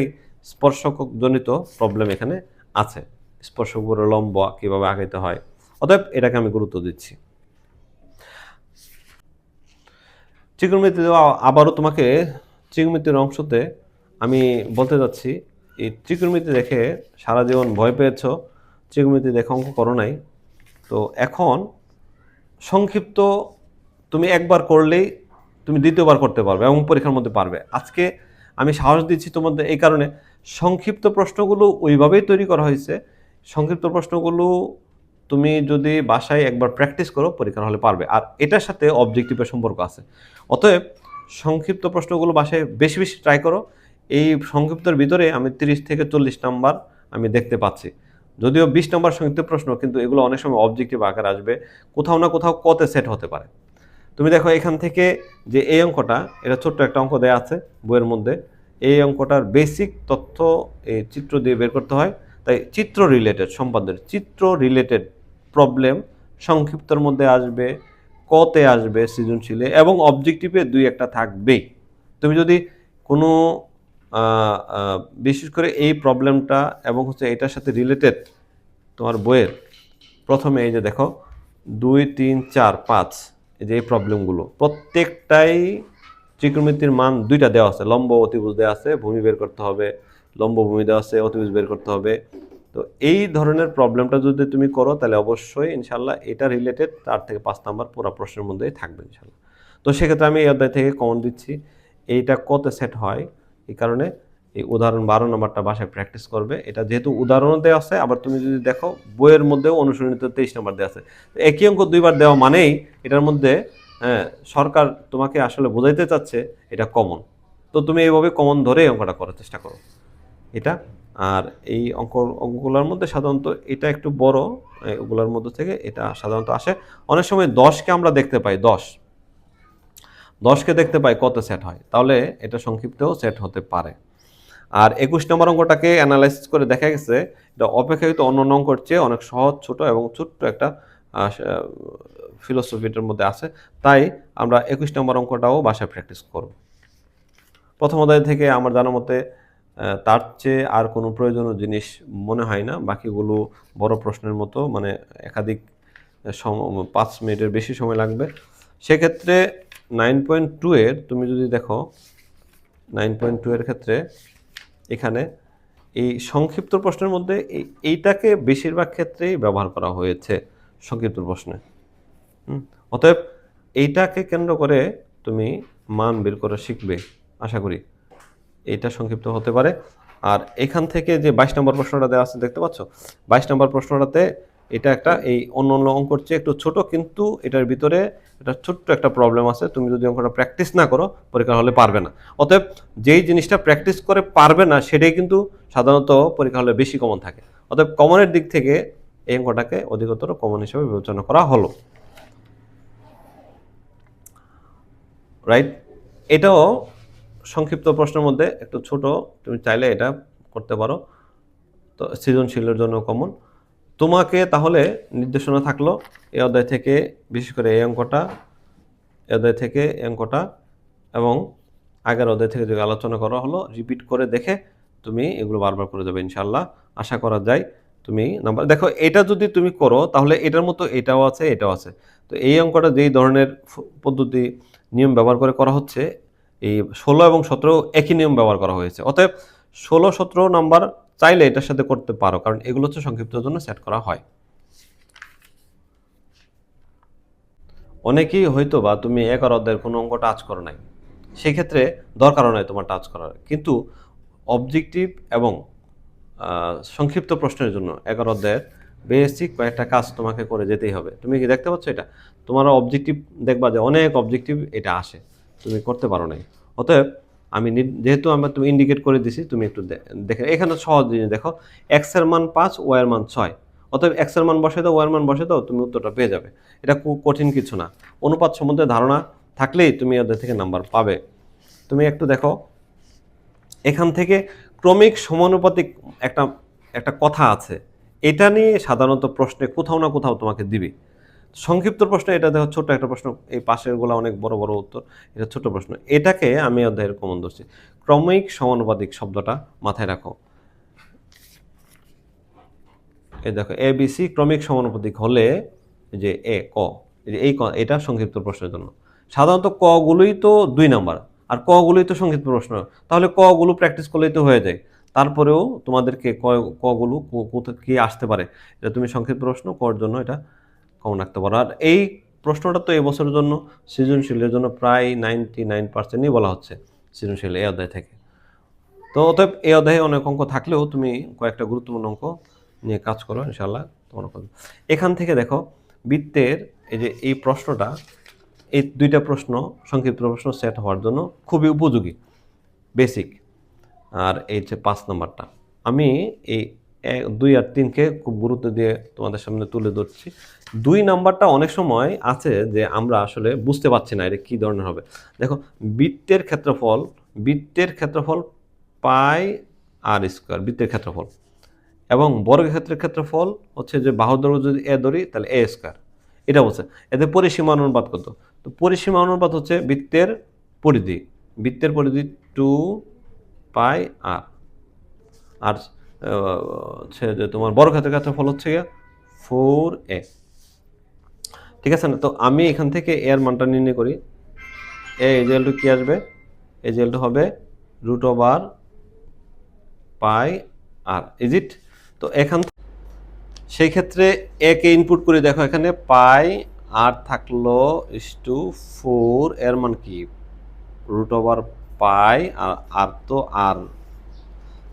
স্পর্শক জনিত প্রবলেম এখানে আছে। স্পর্শক উপরে লম্ব কিভাবে আঁকাইতে হয়, অতএব এটাকে আমি গুরুত্ব দিচ্ছি। ত্রিকোণমিতিতে আবারও তোমাকে ত্রিকোণমিতির অংশতে আমি বলতে যাচ্ছি, এই ত্রিকোণমিতি দেখে সারা জীবন ভয় পেয়েছ, ত্রিকোণমিতি দেখে অঙ্ক করো নাই, তো এখন সংক্ষিপ্ত তুমি একবার করলেই তুমি দ্বিতীয়বার করতে পারবে এবং পরীক্ষার মধ্যে পারবে। আজকে আমি সাহস দিচ্ছি তোমাদের এই কারণে, সংক্ষিপ্ত প্রশ্নগুলো ওইভাবেই তৈরি করা হয়েছে, সংক্ষিপ্ত প্রশ্নগুলো তুমি যদি বাসায় একবার প্র্যাকটিস করো পরীক্ষার হলে পারবে। আর এটার সাথে অবজেক্টিভের সম্পর্ক আছে। অতএব সংক্ষিপ্ত প্রশ্নগুলো বাসায় বেশি বেশি ট্রাই করো। এই সংক্ষিপ্তের ভিতরে আমি 30 থেকে 40 নাম্বার আমি দেখতে পাচ্ছি, যদিও 20 নম্বর সংক্ষিপ্ত প্রশ্ন, কিন্তু এগুলো অনেক সময় অবজেক্টিভ আকার আসবে, কোথাও না কোথাও কতে সেট হতে পারে। তুমি দেখো এখান থেকে যে এই অঙ্কটা, এটা ছোট্ট একটা অঙ্ক দেওয়া আছে বইয়ের মধ্যে, এই অঙ্কটার বেসিক তথ্য এই চিত্র দিয়ে বের করতে হয়। তাই চিত্র রিলেটেড, সম্পাদ্যের চিত্র রিলেটেড প্রবলেম সংক্ষিপ্তর মধ্যে আসবে, কতে আসবে সৃজনশীলে, এবং অবজেক্টিভে 2-1টা থাকবেই। তুমি যদি কোনো বিশেষ করে এই প্রবলেমটা এবং হচ্ছে এটার সাথে রিলেটেড তোমার বইয়ের প্রথমে এই যে দেখো 2, 3, 4, 5, এই যে এই প্রবলেমগুলো প্রত্যেকটাই ত্রিকোণমিতির মান 2টা দেওয়া আছে, লম্ব অতিভুজ দেওয়া আছে, ভূমি বের করতে হবে, লম্ব ভূমি দেওয়া আছে, অতিভুজ বের করতে হবে। তো এই ধরনের প্রবলেমটা যদি তুমি করো তাহলে অবশ্যই ইনশাল্লাহ এটা রিলেটেড 4 থেকে 5 নাম্বার পুরো প্রশ্নের মধ্যেই থাকবে ইনশাল্লাহ। তো সেক্ষেত্রে আমি এই অধ্যায় থেকে কমন দিচ্ছি, এইটা কত সেট হয়, এই কারণে এই উদাহরণ 12 নম্বরটা বাসায় প্র্যাকটিস করবে। এটা যেহেতু উদাহরণও দেওয়া আছে, আবার তুমি যদি দেখো বইয়ের মধ্যেও অনুশীলনীতে 23 নম্বর দেওয়া আছে, একই অঙ্ক 2বার দেওয়া মানেই এটার মধ্যে সরকার তোমাকে আসলে বোঝাইতে চাচ্ছে এটা কমন। তো তুমি এইভাবে কমন ধরে অঙ্কটা করার চেষ্টা করো এটা। আর এই অঙ্কগুলোর মধ্যে সাধারণত এটা একটু বড়, ওগুলোর মধ্যে থেকে এটা সাধারণত আসে। অনেক সময় 10কে আমরা দেখতে পাই, 10কে দেখতে পাই কত সেট হয়, তাহলে এটা সংক্ষিপ্তও সেট হতে পারে। আর 21 নম্বর অঙ্কটাকে অ্যানালাইসিস করে দেখা গেছে এটা অপেক্ষাকৃত অন্য অঙ্কের চেয়ে অনেক সহজ, ছোট এবং ছোট্ট একটা ফিলোসফিটার মধ্যে আছে। তাই আমরা 21 নম্বর অঙ্কটাও বাসায় প্র্যাকটিস করব। প্রথম অধ্যায় থেকে আমার জানা মতে তার চেয়ে আর কোনো প্রয়োজনীয় জিনিস মনে হয় না। বাকিগুলো বড় প্রশ্নের মতো, মানে একাধিক 5 মিনিটের বেশি সময় লাগবে। সেক্ষেত্রে 9.2 এর তুমি যদি দেখো, 9.2 এর ক্ষেত্রে এখানে এই সংক্ষিপ্ত প্রশ্নের মধ্যে এইটাকে বেশিরভাগ ক্ষেত্রেই ব্যবহার করা হয়েছে সংক্ষিপ্ত প্রশ্নে। অতএব এইটাকে কেন্দ্র করে তুমি মান বের করে শিখবে আশা করি, এইটা সংক্ষিপ্ত হতে পারে। আর এখান থেকে যে 22 নম্বর প্রশ্নটা দেওয়া আছে দেখতে পাচ্ছ, 22 নম্বর প্রশ্নটাতে এটা একটা এই অন্য অন্য অঙ্কর চেয়ে একটু ছোট, কিন্তু এটার ভিতরে এটা ছোট্ট একটা প্রবলেম আছে। তুমি যদি অঙ্কটা প্র্যাকটিস না করো পরীক্ষা হলে পারবে না। অতএব যেই জিনিসটা প্র্যাকটিস করে পারবে না সেটাই কিন্তু সাধারণত পরীক্ষা হলে বেশি কমন থাকে। অতএব কমনের দিক থেকে এই অঙ্কটাকে অধিকতর কমন হিসেবে বিবেচনা করা হলো, রাইট। এটাও সংক্ষিপ্ত প্রশ্নের মধ্যে একটু ছোট, তুমি চাইলে এটা করতে পারো। তো সৃজনশীলের জন্য কমন। তোমাকে তাহলে নির্দেশনা থাকলো এই অধ্যায় থেকে, বিশেষ করে এই অঙ্কটা, এই অধ্যায় থেকে এই অঙ্কটা এবং আগের অধ্যায় থেকে যে আলোচনা করা হলো রিপিট করে দেখে তুমি এগুলো বারবার করে যাবে ইনশাল্লাহ। আশা করা যায় তুমি নাম্বার দেখো, এটা যদি তুমি করো তাহলে এটার মতো এটাও আছে, এটাও আছে। তো এই অঙ্কটা যেই ধরনের পদ্ধতি নিয়ম ব্যবহার করে করা হচ্ছে, এই 16 এবং 17 একই নিয়ম ব্যবহার করা হয়েছে। অতএব 16, 17 নাম্বার চাইলে এটার সাথে করতে পারো, কারণ এগুলো হচ্ছে সংক্ষিপ্তের জন্য সেট করা হয়। অনেকেই হয়তো বা তুমি 11 অধ্যায়ের কোনো অঙ্ক টাচ করো নাই, সেক্ষেত্রে দরকারও নয় তোমার টাচ করার, কিন্তু অবজেক্টিভ এবং সংক্ষিপ্ত প্রশ্নের জন্য 11 অধ্যায়ের বেসিক কয়েকটা কাজ তোমাকে করে যেতেই হবে। তুমি কি দেখতে পাচ্ছ এটা? তোমার অবজেক্টিভ দেখবা যে অনেক অবজেক্টিভ এটা আসে, তুমি করতে পারো নাই। অতএব আমি যেহেতু আমরা তুমি ইন্ডিকেট করে দিছি, তুমি একটু দেখে এখানে সহজ জিনিস দেখো, এক্স এর মান 5, ওয়াই এর মান 6। অতএব এক্স এর মান বসে দাও, ওয়াই এর মান বসে দাও, তুমি উত্তরটা পেয়ে যাবে। এটা খুব কঠিন কিছু না। অনুপাত সম্বন্ধে ধারণা থাকলেই তুমি ওদের থেকে নাম্বার পাবে। তুমি একটু দেখো, এখান থেকে ক্রমিক সমানুপাতিক একটা একটা কথা আছে, এটা নিয়ে সাধারণত প্রশ্নে কোথাও না কোথাও তোমাকে দিবে। সংক্ষিপ্ত প্রশ্ন এটা দেখো, ছোট একটা প্রশ্ন, এই পাশের গুলা অনেক বড় বড় উত্তর, এটা ছোট প্রশ্ন। এটাকে আমি অধ্যায়ের কমন ধরছি। ক্রমিক সমানুপাতিক শব্দটা মাথায় রাখো। এই দেখো, এ বি সি ক্রমিক সমানুপাতিক হলে যে এ ক, এই এটা সংক্ষিপ্ত প্রশ্নের জন্য। সাধারণত ক গুলোই তো 2 নাম্বার, আর ক গুলোই তো সংক্ষিপ্ত প্রশ্ন, তাহলে ক গুলো প্র্যাকটিস করলেই তো হয়ে যায়। তারপরেও তোমাদেরকে ক গুলো কোথা কি আসতে পারে, এটা তুমি সংক্ষিপ্ত প্রশ্ন কর জন্য এটা কমন রাখতে পারো। আর এই প্রশ্নটা তো এবছরের জন্য সৃজনশীলের জন্য প্রায় 99%ই বলা হচ্ছে সৃজনশীল এই অধ্যায় থেকে। তো অতএব এই অধ্যায়ে অনেক অঙ্ক থাকলেও তুমি কয়েকটা গুরুত্বপূর্ণ অঙ্ক নিয়ে কাজ করো, ইনশাল্লাহ তোমার অঙ্ক। এখান থেকে দেখো, বৃত্তের এই যে এই প্রশ্নটা, এই 2টা প্রশ্ন সংক্ষিপ্ত প্রশ্ন সেট হওয়ার জন্য খুবই উপযোগী, বেসিক। আর এই যে 5 নম্বরটা আমি এই 2 আর 3কে খুব গুরুত্ব দিয়ে তোমাদের সামনে তুলে ধরছি। 2 নাম্বারটা অনেক সময় আছে যে আমরা আসলে বুঝতে পারছি না এটা কী ধরনের হবে। দেখো, বৃত্তের ক্ষেত্রফল পাই আর স্কোয়ার, বৃত্তের ক্ষেত্রফল, এবং বর্গক্ষেত্রের ক্ষেত্রফল হচ্ছে যে বাহুর দৈর্ঘ্য যদি এ ধরি তাহলে এ স্কোয়ার, এটা বলছে। এতে পরিসীমা অনুপাত কত? তো পরিসীমা অনুপাত হচ্ছে বৃত্তের পরিধি, 2 পাই আর, আর হচ্ছে যে তোমার বর্গক্ষেত্রের ক্ষেত্রফল হচ্ছে 4a। ঠিক আছে না? তো আমি এখান থেকে এর মানটা নির্ণয় করি। এ ইকুয়াল টু কি আসবে? এ ইকুয়াল টু হবে √পাই আর, ইজ ইট? তো এখান সেই ক্ষেত্রে এ কে ইনপুট করে দেখো, এখানে পাই আর থাকলো ইস টু 4, এর মান কি? √পাই আর তো আর,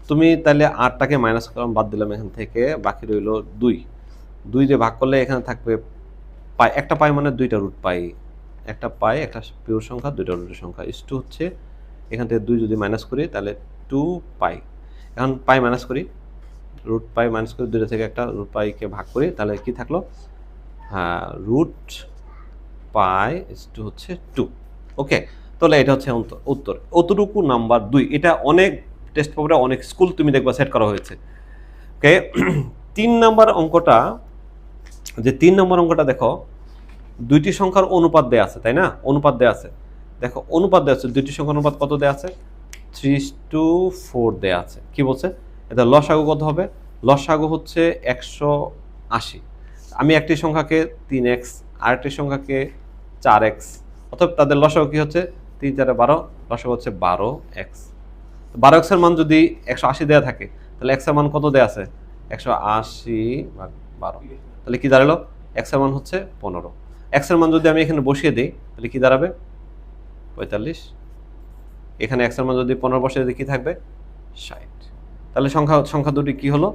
তুমি তাহলে আটটাকে মাইনাস করলাম, বাদ দিলাম এখান থেকে, বাকি রইল 2 দিয়ে ভাগ করলে এখানে থাকবে পাই, একটা পাই মানে 2টা রুট পাই, একটা পাই একটা পিওর সংখ্যা, 2টা রুটের সংখ্যা, ইস টু হচ্ছে এখান থেকে 2 যদি মাইনাস করি তাহলে 2 পাই। এখন পাই মাইনাস করি, √পাই মাইনাস করে 2টা থেকে একটা √পাইকে ভাগ করি, তাহলে কি থাকলো? হ্যাঁ, √পাই ইস টু হচ্ছে 2। ওকে, তাহলে এটা হচ্ছে উত্তর। অতটুকু নাম্বার 2, এটা অনেক টেস্ট পেপারে অনেক স্কুল তুমি দেখবা সেট করা হয়েছে। ওকে, 3 নাম্বার অঙ্কটা, যে 3 নম্বর অঙ্কটা দেখো, 2টি সংখ্যার অনুপাত দেয়া আছে, তাই না? অনুপাত দেয়া আছে, দেখো অনুপাত দেয়া আছে, 2টি সংখ্যার অনুপাত কত দেয়া আছে? 3:4 দেয়া আছে। কি বলছে? এটা লসাগু কত হবে? লসাগু হচ্ছে 180। আমি একটি সংখ্যাকে 3x, আরেকটি সংখ্যাকে 4x, অতএব তাদের লসাগু কি হচ্ছে? 3 4 12, লসাগু হচ্ছে 12x। 12x এর মান যদি 180 দেয়া থাকে, তাহলে x এর মান কত দেয়া আছে? 180 ভাগ 12, তাহলে কি দাঁড়ালো? x এর মান হচ্ছে 15। x এর মান যদি আমি এখানে বসিয়ে দিই তাহলে কি দাঁড়াবে? 45। এখানে x এর মান যদি 15 বসিয়ে দিই কি থাকবে? 60। তাহলে সংখ্যা দুটি কি হলো?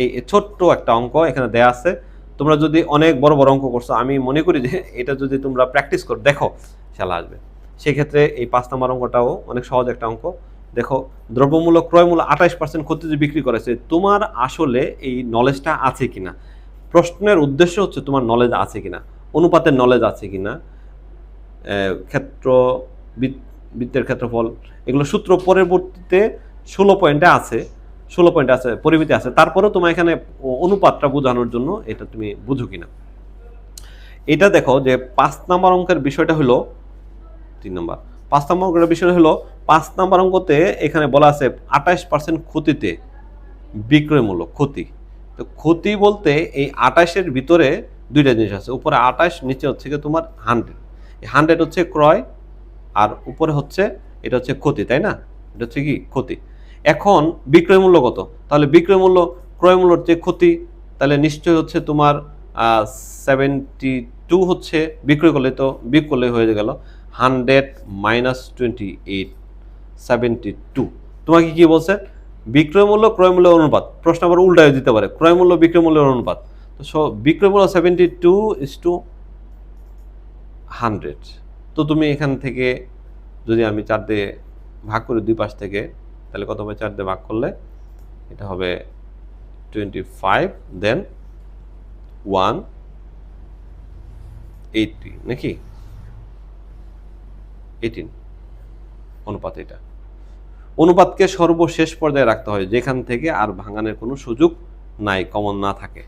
এই ছোট্ট একটা অঙ্ক এখানে দেয়া আছে। তোমরা যদি অনেক বড় বড় অঙ্ক করছো, আমি মনে করি যে এটা যদি তোমরা প্র্যাকটিস করো, দেখো শালা আসবে। সেক্ষেত্রে এই 5 নম্বর অঙ্কটাও অনেক সহজ একটা অঙ্ক। দেখো, দ্রব্যমূল্য ক্রয়মূল্য 28% ক্ষতিতে বিক্রি করেছে, তোমার আসলে এই নলেজটা আছে কিনা? প্রশ্নের উদ্দেশ্য হচ্ছে তোমার নলেজ আছে কিনা, অনুপাতের নলেজ আছে কিনা, ক্ষেত্র বৃত্তের ক্ষেত্রফল, এগুলো সূত্র পরবর্তীতে 16 পয়েন্টে আছে, 16 পয়েন্টে আছে, পরিমিতি আছে। তারপরেও তোমার এখানে অনুপাতটা বোঝানোর জন্য এটা তুমি বুঝো কিনা। এটা দেখো যে 5 নম্বর অঙ্কের বিষয়টা হলো 3 নম্বর, 5 নম্বর অঙ্কের বিষয় হলো 5 নম্বর অঙ্কতে এখানে বলা আছে 28% ক্ষতিতে বিক্রয় মূল্য, ক্ষতি। তো ক্ষতি বলতে এই 28-এর ভিতরে 2টা জিনিস আছে, উপরে 28, নিচে হচ্ছে কি তোমার 100। এই 100 হচ্ছে ক্রয় আর উপরে হচ্ছে এটা হচ্ছে ক্ষতি, তাই না? এটা হচ্ছে কি ক্ষতি। এখন বিক্রয় মূল্য কত? তাহলে বিক্রয় মূল্য ক্রয় মূল্যর যে ক্ষতি, তাহলে নিশ্চয়ই হচ্ছে তোমার 72 হচ্ছে, বিক্রয় করলে তো বিয়োগ করলে হয়ে গেল 100 - 28, 72। তোমাকে কি বলছে? বিক্রয় মূল্য ক্রয় মূল্যের অনুপাত, প্রশ্ন আবার উল্টায় দিতে পারে, ক্রয় মূল্য বিক্রয় মূল্যের অনুপাত। তো বিক্রয় মূল্য 72:100। তো তুমি এখান থেকে যদি আমি 4 দিয়ে ভাগ করি দুই পাশ থেকে, তাহলে কত হবে? 4 দিয়ে ভাগ করলে এটা হবে 25, দেন 180 নাকি 18 অনুপাত। এটা অনুপাতকে সর্বশেষ পর্যায়ে রাখতে হয়, যেখান থেকে আর ভাঙানোর কোনো সুযোগ নাই, কমন না থাকে।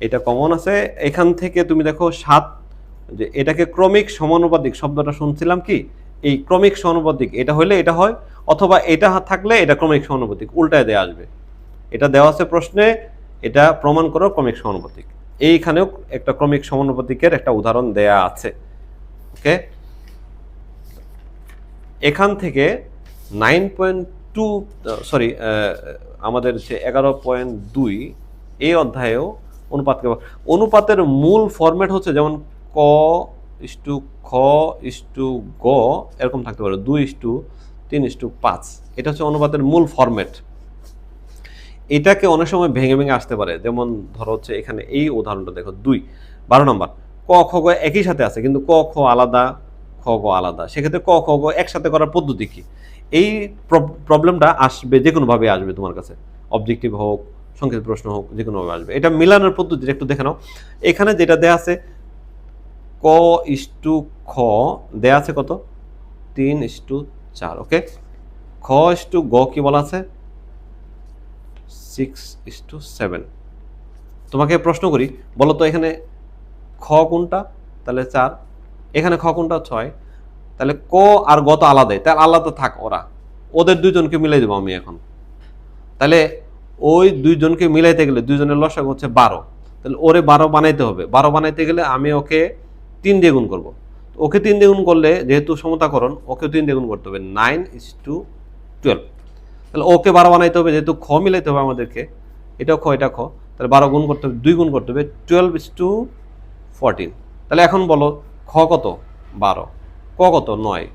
এটা কমন আছে এখান থেকে। তুমি দেখো 7, যে এটাকে ক্রমিক সমানুপাতিক শব্দটা শুনছিলাম কি, এই ক্রমিক সমানুপাতিক, এটা হইলে এটা হয়, অথবা এটা থাকলে এটা ক্রমিক সমানুপাতিক, উল্টায় দেয়া আসবে। এটা দেওয়া আছে প্রশ্নে, এটা প্রমাণ করো ক্রমিক সমানুপাতিক। এইখানেও একটা ক্রমিক সমানুপাতিকের একটা উদাহরণ দেয়া আছে। ওকে, এখান থেকে 9.2 আমাদের যে 11.2 এই অধ্যায়েও অনুপাতকে, অনুপাতের মূল ফরম্যাট হচ্ছে যেমন ক ইস্টু খ ইস্টু গ এরকম থাকতে পারে, 2:3:5। এটা হচ্ছে অনুপাতের মূল ফরম্যাট। এটাকে অনেক সময় ভেঙে ভেঙে আসতে পারে, যেমন ধরো হচ্ছে এখানে এই উদাহরণটা দেখো, 12 নম্বর, ক খ গ একই সাথে আছে কিন্তু ক খ আলাদা, খ গ আলাদা, সেক্ষেত্রে ক খ গ একসাথে করার পদ্ধতি কি? এই প্রবলেমটা আসবে, যে কোনোভাবে আসবে তোমার কাছে, অবজেক্টিভ হোক, সংক্ষিপ্ত প্রশ্ন হোক, যে কোনোভাবে আসবে। এটা মিলানোর পদ্ধতিটা একটু দেখে নাও। এখানে যেটা দেয়া আছে ক ইস্টু খ দেয়া আছে কত? 3:4। ওকে, খ ইস্টু গ কি বলা আছে? 6:7। তোমাকে প্রশ্ন করি, বলো তো এখানে খ কোনটা? তাহলে 4। এখানে খ কোনটা? 6। তাহলে ক আর গ তো আলাদাই, তাহলে আলাদা থাক, ওদের দুইজনকে মিলাই দেবো আমি এখন। তাহলে ওই দুইজনকে মিলাইতে গেলে দুইজনের লসাগু হচ্ছে 12, তাহলে ওরে 12 বানাইতে হবে। 12 বানাইতে গেলে আমি ওকে 3 দিয়ে গুণ করবো। ওকে 3 দিয়ে গুণ করলে, যেহেতু সমতাকরণ, ওকে 3 দিয়ে গুণ করতে হবে, 9:12। তাহলে ওকে 12 বানাইতে হবে, যেহেতু খ মিলাইতে হবে আমাদেরকে, এটাও খ এটা খ, তাহলে 12 গুণ করতে হবে, 2 গুণ করতে হবে, 12:14। তাহলে এখন বলো খ কত? 12, ক কত? 9,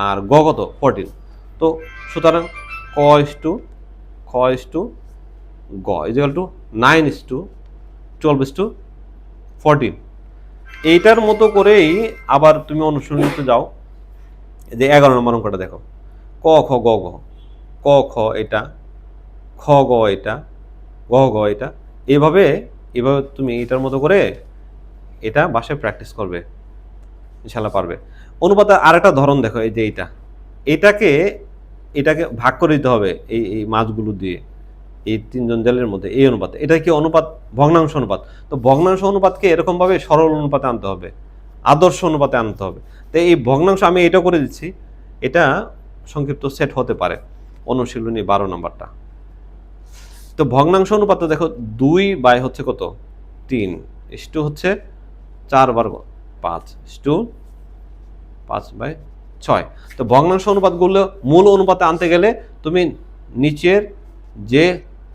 আর গ কত? 14। তো সুতরাং খ ইস্টু গ ইজিক্যাল টু 9:12:14। এইটার মতো করেই আবার তুমি অনুশীলনীতে যাও, যে 11 নম্বর অঙ্কটা দেখো, ক খ গ ঘ, ক খ এটা, খ গ এটা, গ ঘ এটা, এইভাবে তুমি এটার মতো করে এটা বাসায় প্র্যাকটিস করবে, ইনশাল্লাহ পারবে। অনুপাতের আরেকটা ধরন দেখো, এই যে এটাকে ভাগ করে দিতে হবে এই মাছগুলো দিয়ে, এই 3 জন জেলের মধ্যে, এই অনুপাত। এটা কি অনুপাত? ভগ্নাংশ অনুপাত। তো ভগ্নাংশ অনুপাতকে এরকম ভাবে সরল অনুপাতে আনতে হবে, আদর্শ অনুপাতে আনতে হবে। তো এই ভগ্নাংশ আমি এটা করে দিচ্ছি, এটা সংক্ষিপ্ত সেট হতে পারে, অনুশীলনী 12 নম্বরটা। তো ভগ্নাংশ অনুপাতে দেখো 2 হচ্ছে কত? 3 ইস্টু হচ্ছে 4/5 তো ভগ্নাংশ অনুপাতগুলো মূল অনুপাতে আনতে গেলে তুমি নিচের যে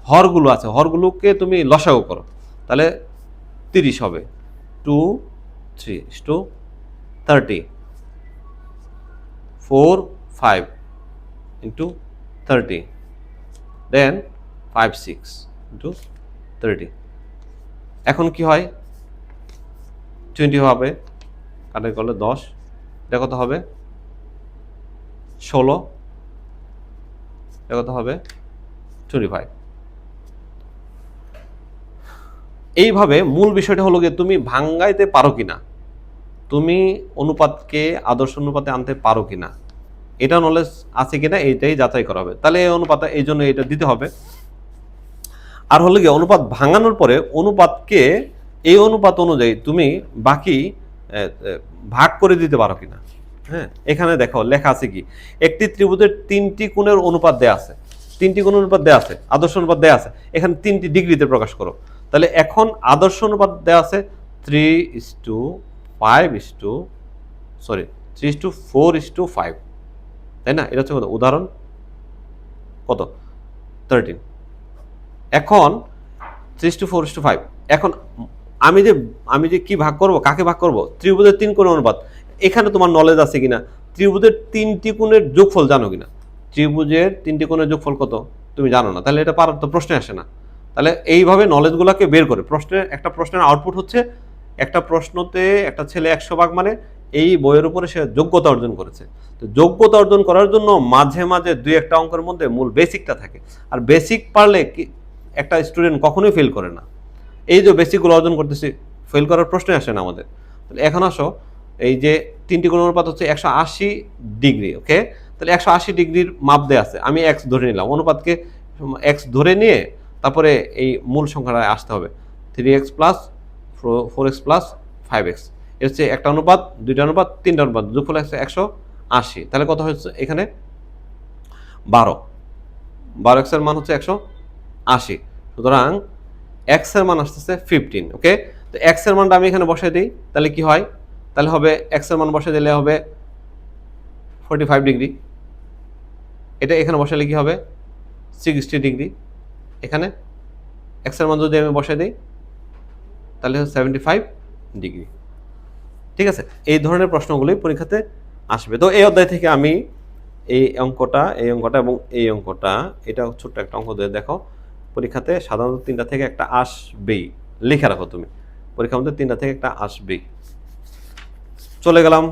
হরগুলো আছে, হরগুলোকে তুমি লসাগু করো, তাহলে 30 হবে। 2 3:30, 4 5 ইন্টু 30, দেন 5 6 ইন্টু 30। এখন কি হয়? 20 হবে, কাটাই করলে 10, এটা কত হবে? 16, এটা কত হবে? 25। এইভাবে মূল বিষয়টা হলো গিয়ে তুমি ভাঙ্গাইতে পারো কিনা, তুমি অনুপাতকে আদর্শ অনুপাতে আনতে পারো কিনা, এটা নলেজ আছে কিনা, এইটাই যাচাই করা হবে। তাহলে এই অনুপাত, এই জন্য এটা দিতে হবে। আর হলো গিয়ে অনুপাত ভাঙানোর পরে অনুপাতকে এই অনুপাত অনুযায়ী তুমি বাকি ভাগ করে দিতে পারো কিনা। হ্যাঁ, এখানে দেখো লেখা আছে কি, একটি ত্রিভুজের 3টি কোণের অনুপাত দেয়া আছে, 3টি কোণের অনুপাত দেয়া আছে, আদর্শ অনুপাত দেয়া আছে, এখানে 3টি ডিগ্রিতে প্রকাশ করো। তাহলে এখন আদর্শ অনুপাত দেয়া আছে 3:4:5, তাই না? এটা হচ্ছে কত? উদাহরণ কত? 13। এখন 3:4:5, এখন আমি যে কি ভাগ করব, কাকে ভাগ করব? ত্রিভুজের 3 কোণ অনুপাত। এখানে তোমার নলেজ আছে কিনা, ত্রিভুজের 3টি কোণের যোগফল জানো কিনা? ত্রিভুজের 3টি কোণের যোগফল কত? তুমি জানো না, তাহলে এটা পারার তো প্রশ্নে আসে না। তাহলে এইভাবে নলেজগুলোকে বের করে একটা প্রশ্নের আউটপুট হচ্ছে একটা প্রশ্নতে একটা ছেলে 100 ভাগ মানে এই বইয়ের উপরে সে যোগ্যতা অর্জন করেছে। তো যোগ্যতা অর্জন করার জন্য মাঝে মাঝে দুই একটা অঙ্কের মধ্যে মূল বেসিকটা থাকে, আর বেসিক পারলে একটা স্টুডেন্ট কখনোই ফেল করে না। এই যে বেসিকগুলো অর্জন করতেছি, ফেল করার প্রশ্নই আসে না আমাদের। তাহলে এখন আসো, এই যে 3টি কোণ অনুপাত হচ্ছে 180 ডিগ্রি, ওকে। তাহলে 180 ডিগ্রির মাপ দেওয়া আছে, আমি এক্স ধরে নিলাম, অনুপাতকে এক্স ধরে নিয়ে তারপরে এই মূল সংখ্যাটা আসতে হবে 3x plus 4x plus 5x। এর হচ্ছে একটা অনুপাত, দুইটা অনুপাত, তিনটা অনুপাত, যোগফল হচ্ছে 180। তাহলে কত হচ্ছে এখানে 12 এক্স এর মান হচ্ছে 180। সুতরাং এক্স এর মান আসতেছে 15, ওকে। তো এক্স এর মানটা আমি এখানে বসাই দিই, তাহলে কি হয়, তাহলে হবে এক্স এর মান বসাই দিলে হবে 45 ডিগ্রি। এটা এখানে বসালে কি হবে 60 ডিগ্রি। এখানে এক্স এর মান যদি আমি বসাই দিই তাহলে 75 ডিগ্রি। ঠিক আছে, এই ধরনের প্রশ্নগুলোই পরীক্ষাতে আসবে। তো এই অধ্যায় থেকে আমি এই অঙ্কটা এবং এই অঙ্কটা, এটা ছোট্ট একটা অঙ্ক দিয়ে দেখো, পরীক্ষাতে সাধারণত 3টা থেকে একটা আসবেই, লিখে রাখো তুমি, পরীক্ষার মধ্যে 3টা থেকে একটা আসবেই। চলে গেলাম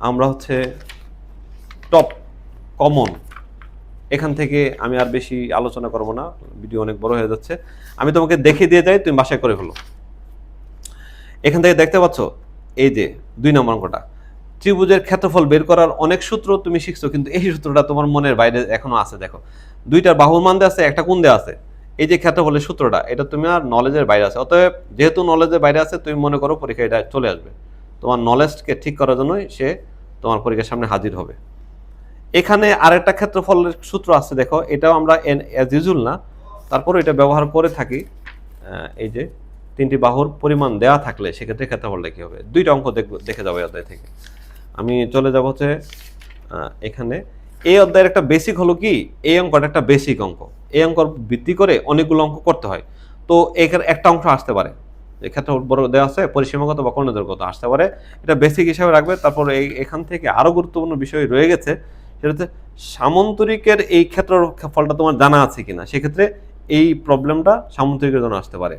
আমরা হচ্ছে টপ কমন। এখান থেকে আমি আর বেশি আলোচনা করব না, ভিডিও অনেক বড় হয়ে যাচ্ছে। আমি তোমাকে দেখে দিয়ে যাই, তুমি বাসায় করে ফেলো। এখান থেকে দেখতে পাচ্ছ এই যে 2 নম্বর অঙ্কটা, ত্রিভুজের ক্ষেত্রফল বের করার অনেক সূত্র তুমি শিখছো, কিন্তু এই সূত্রটা তোমার মনের বাইরে এখনো আছে। দেখো, দুইটার বাহুর মান দেওয়া আছে, একটা কোণ দেওয়া আছে, এই যে ক্ষেত্রফলের সূত্রটা, এটা তুমি আর নলেজের বাইরে আছে। অতএব যেহেতু নলেজের বাইরে আছে, তুমি মনে করো পরীক্ষা এটা চলে আসবে, তোমার নলেজকে ঠিক করার জন্যই সে তোমার পরীক্ষার সামনে হাজির হবে। এখানে আরেকটা ক্ষেত্রফলের সূত্র আছে, দেখো, এটাও আমরা অ্যাজ ইউজুয়াল না, তারপরে এটা ব্যবহার করে থাকি। এই যে 3টি বাহুর পরিমাণ দেওয়া থাকলে সেক্ষেত্রে ক্ষেত্রফলটা কি হবে, 2টা অঙ্ক দেখে যাবো এই অধ্যায় থেকে। আমি চলে যাব হচ্ছে এখানে এই অধ্যায়ের একটা বেসিক হলো কি, এই অঙ্কটা একটা বেসিক অঙ্ক, এই অঙ্ক ভিত্তি করে অনেকগুলো অঙ্ক করতে হয়। তো এখানে একটা অংশ আসতে পারে, যে ক্ষেত্রফল বড় দেওয়া আছে, পরিসীমাগত বা কর্ণদৈর্ঘ্যগত আসতে পারে, এটা বেসিক হিসাবে রাখবে। তারপর এখান থেকে আরো গুরুত্বপূর্ণ বিষয় রয়ে গেছে, সেটা হচ্ছে সামন্তরিকের এই ক্ষেত্রফলটা তোমার জানা আছে কিনা, সেক্ষেত্রে এই প্রবলেমটা সামন্তরিকের জন্য আসতে পারে,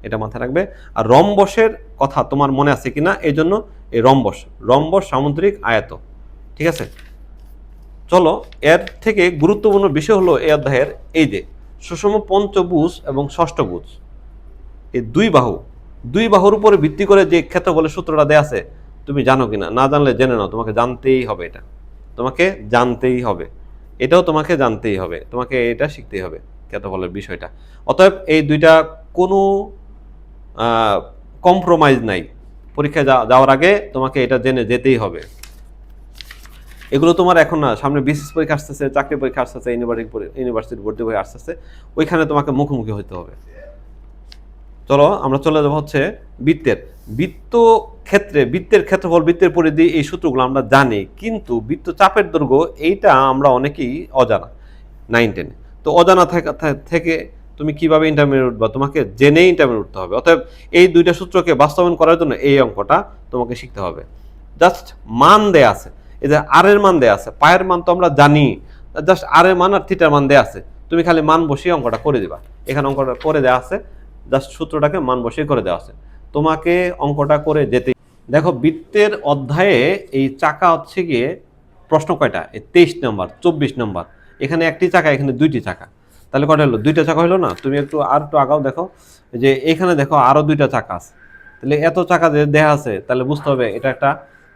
এটা মাথায় রাখবে। আর রম্বসের কথা তোমার মনে আছে কিনা, এই জন্য এই রম্বস সামুদ্রিক আয়ত। ঠিক আছে, চলো, এর থেকে গুরুত্বপূর্ণ বিষয় হলো এই অধ্যায়ের এই যে সুষম পঞ্চভুজ এবং ষষ্ঠভুজ, এই দুই বাহুর উপরে ভিত্তি করে যে ক্ষেত্রফলের সূত্রটা দেয়া আছে, তুমি জানো কিনা, না জানলে জেনে নাও, তোমাকে জানতেই হবে, এটা তোমাকে জানতেই হবে, এটাও তোমাকে জানতেই হবে, তোমাকে এটা শিখতেই হবে ক্ষেত্রফলের বিষয়টা। অতএব এই দুইটা কোনো কম্প্রোমাইজ নাই, পরীক্ষায় যাওয়ার আগে তোমাকে এটা জেনে যেতেই হবে। এগুলো তোমার এখন না, সামনে বিসিএস পরীক্ষা আসতেছে, চাকরি পরীক্ষা আসতেছে, ইউনিভার্সিটি ভর্তি পরীক্ষা আসতেছে, ওইখানে তোমাকে মুখোমুখি হতে হবে। চলো আমরা চলে যাবো হচ্ছে বৃত্তের ক্ষেত্রফল, বৃত্তের পরিধি, এই সূত্রগুলো আমরা জানি, কিন্তু বৃত্ত চাপের দৈর্ঘ্য এইটা আমরা অনেকেই অজানা 9-10। তো অজানা থেকে তুমি কিভাবে ইন্টারমিডিয়েট উঠবা, তোমাকে জেনেই ইন্টারমিডিয়েট উঠতে হবে। অতএব এই দুইটা সূত্রকে বাস্তবায়ন করার জন্য এই অঙ্কটা তোমাকে শিখতে হবে। জাস্ট মান দেয়া আছে, এই যে আর এর মান দেয়া আছে, পায়ের মান তো আমরা জানি, জাস্ট আর এর মান আর থিটার মান দেয়া আছে, তুমি খালি মান বসিয়ে অঙ্কটা করে দিবা। এখানে অঙ্কটা করে দেওয়া আছে, জাস্ট সূত্রটাকে মান বসিয়ে করে দেওয়া আছে, তোমাকে অঙ্কটা করে যেতে। দেখো, বৃত্তের অধ্যায়ে এই চাকা হচ্ছে গিয়ে প্রশ্ন কয়টা, 23 নম্বর, 24 নম্বর, এখানে একটি চাকা, এখানে 2টি চাকা, তাহলে কয়টা হলো, 2টা চাকা হলো না। তুমি একটু আগাও, দেখো যে এখানে দেখো আরো 2টা চাকা আছে, তাহলে এত চাকা যে দেয়া আছে, তাহলে বুঝতে হবে এটা একটা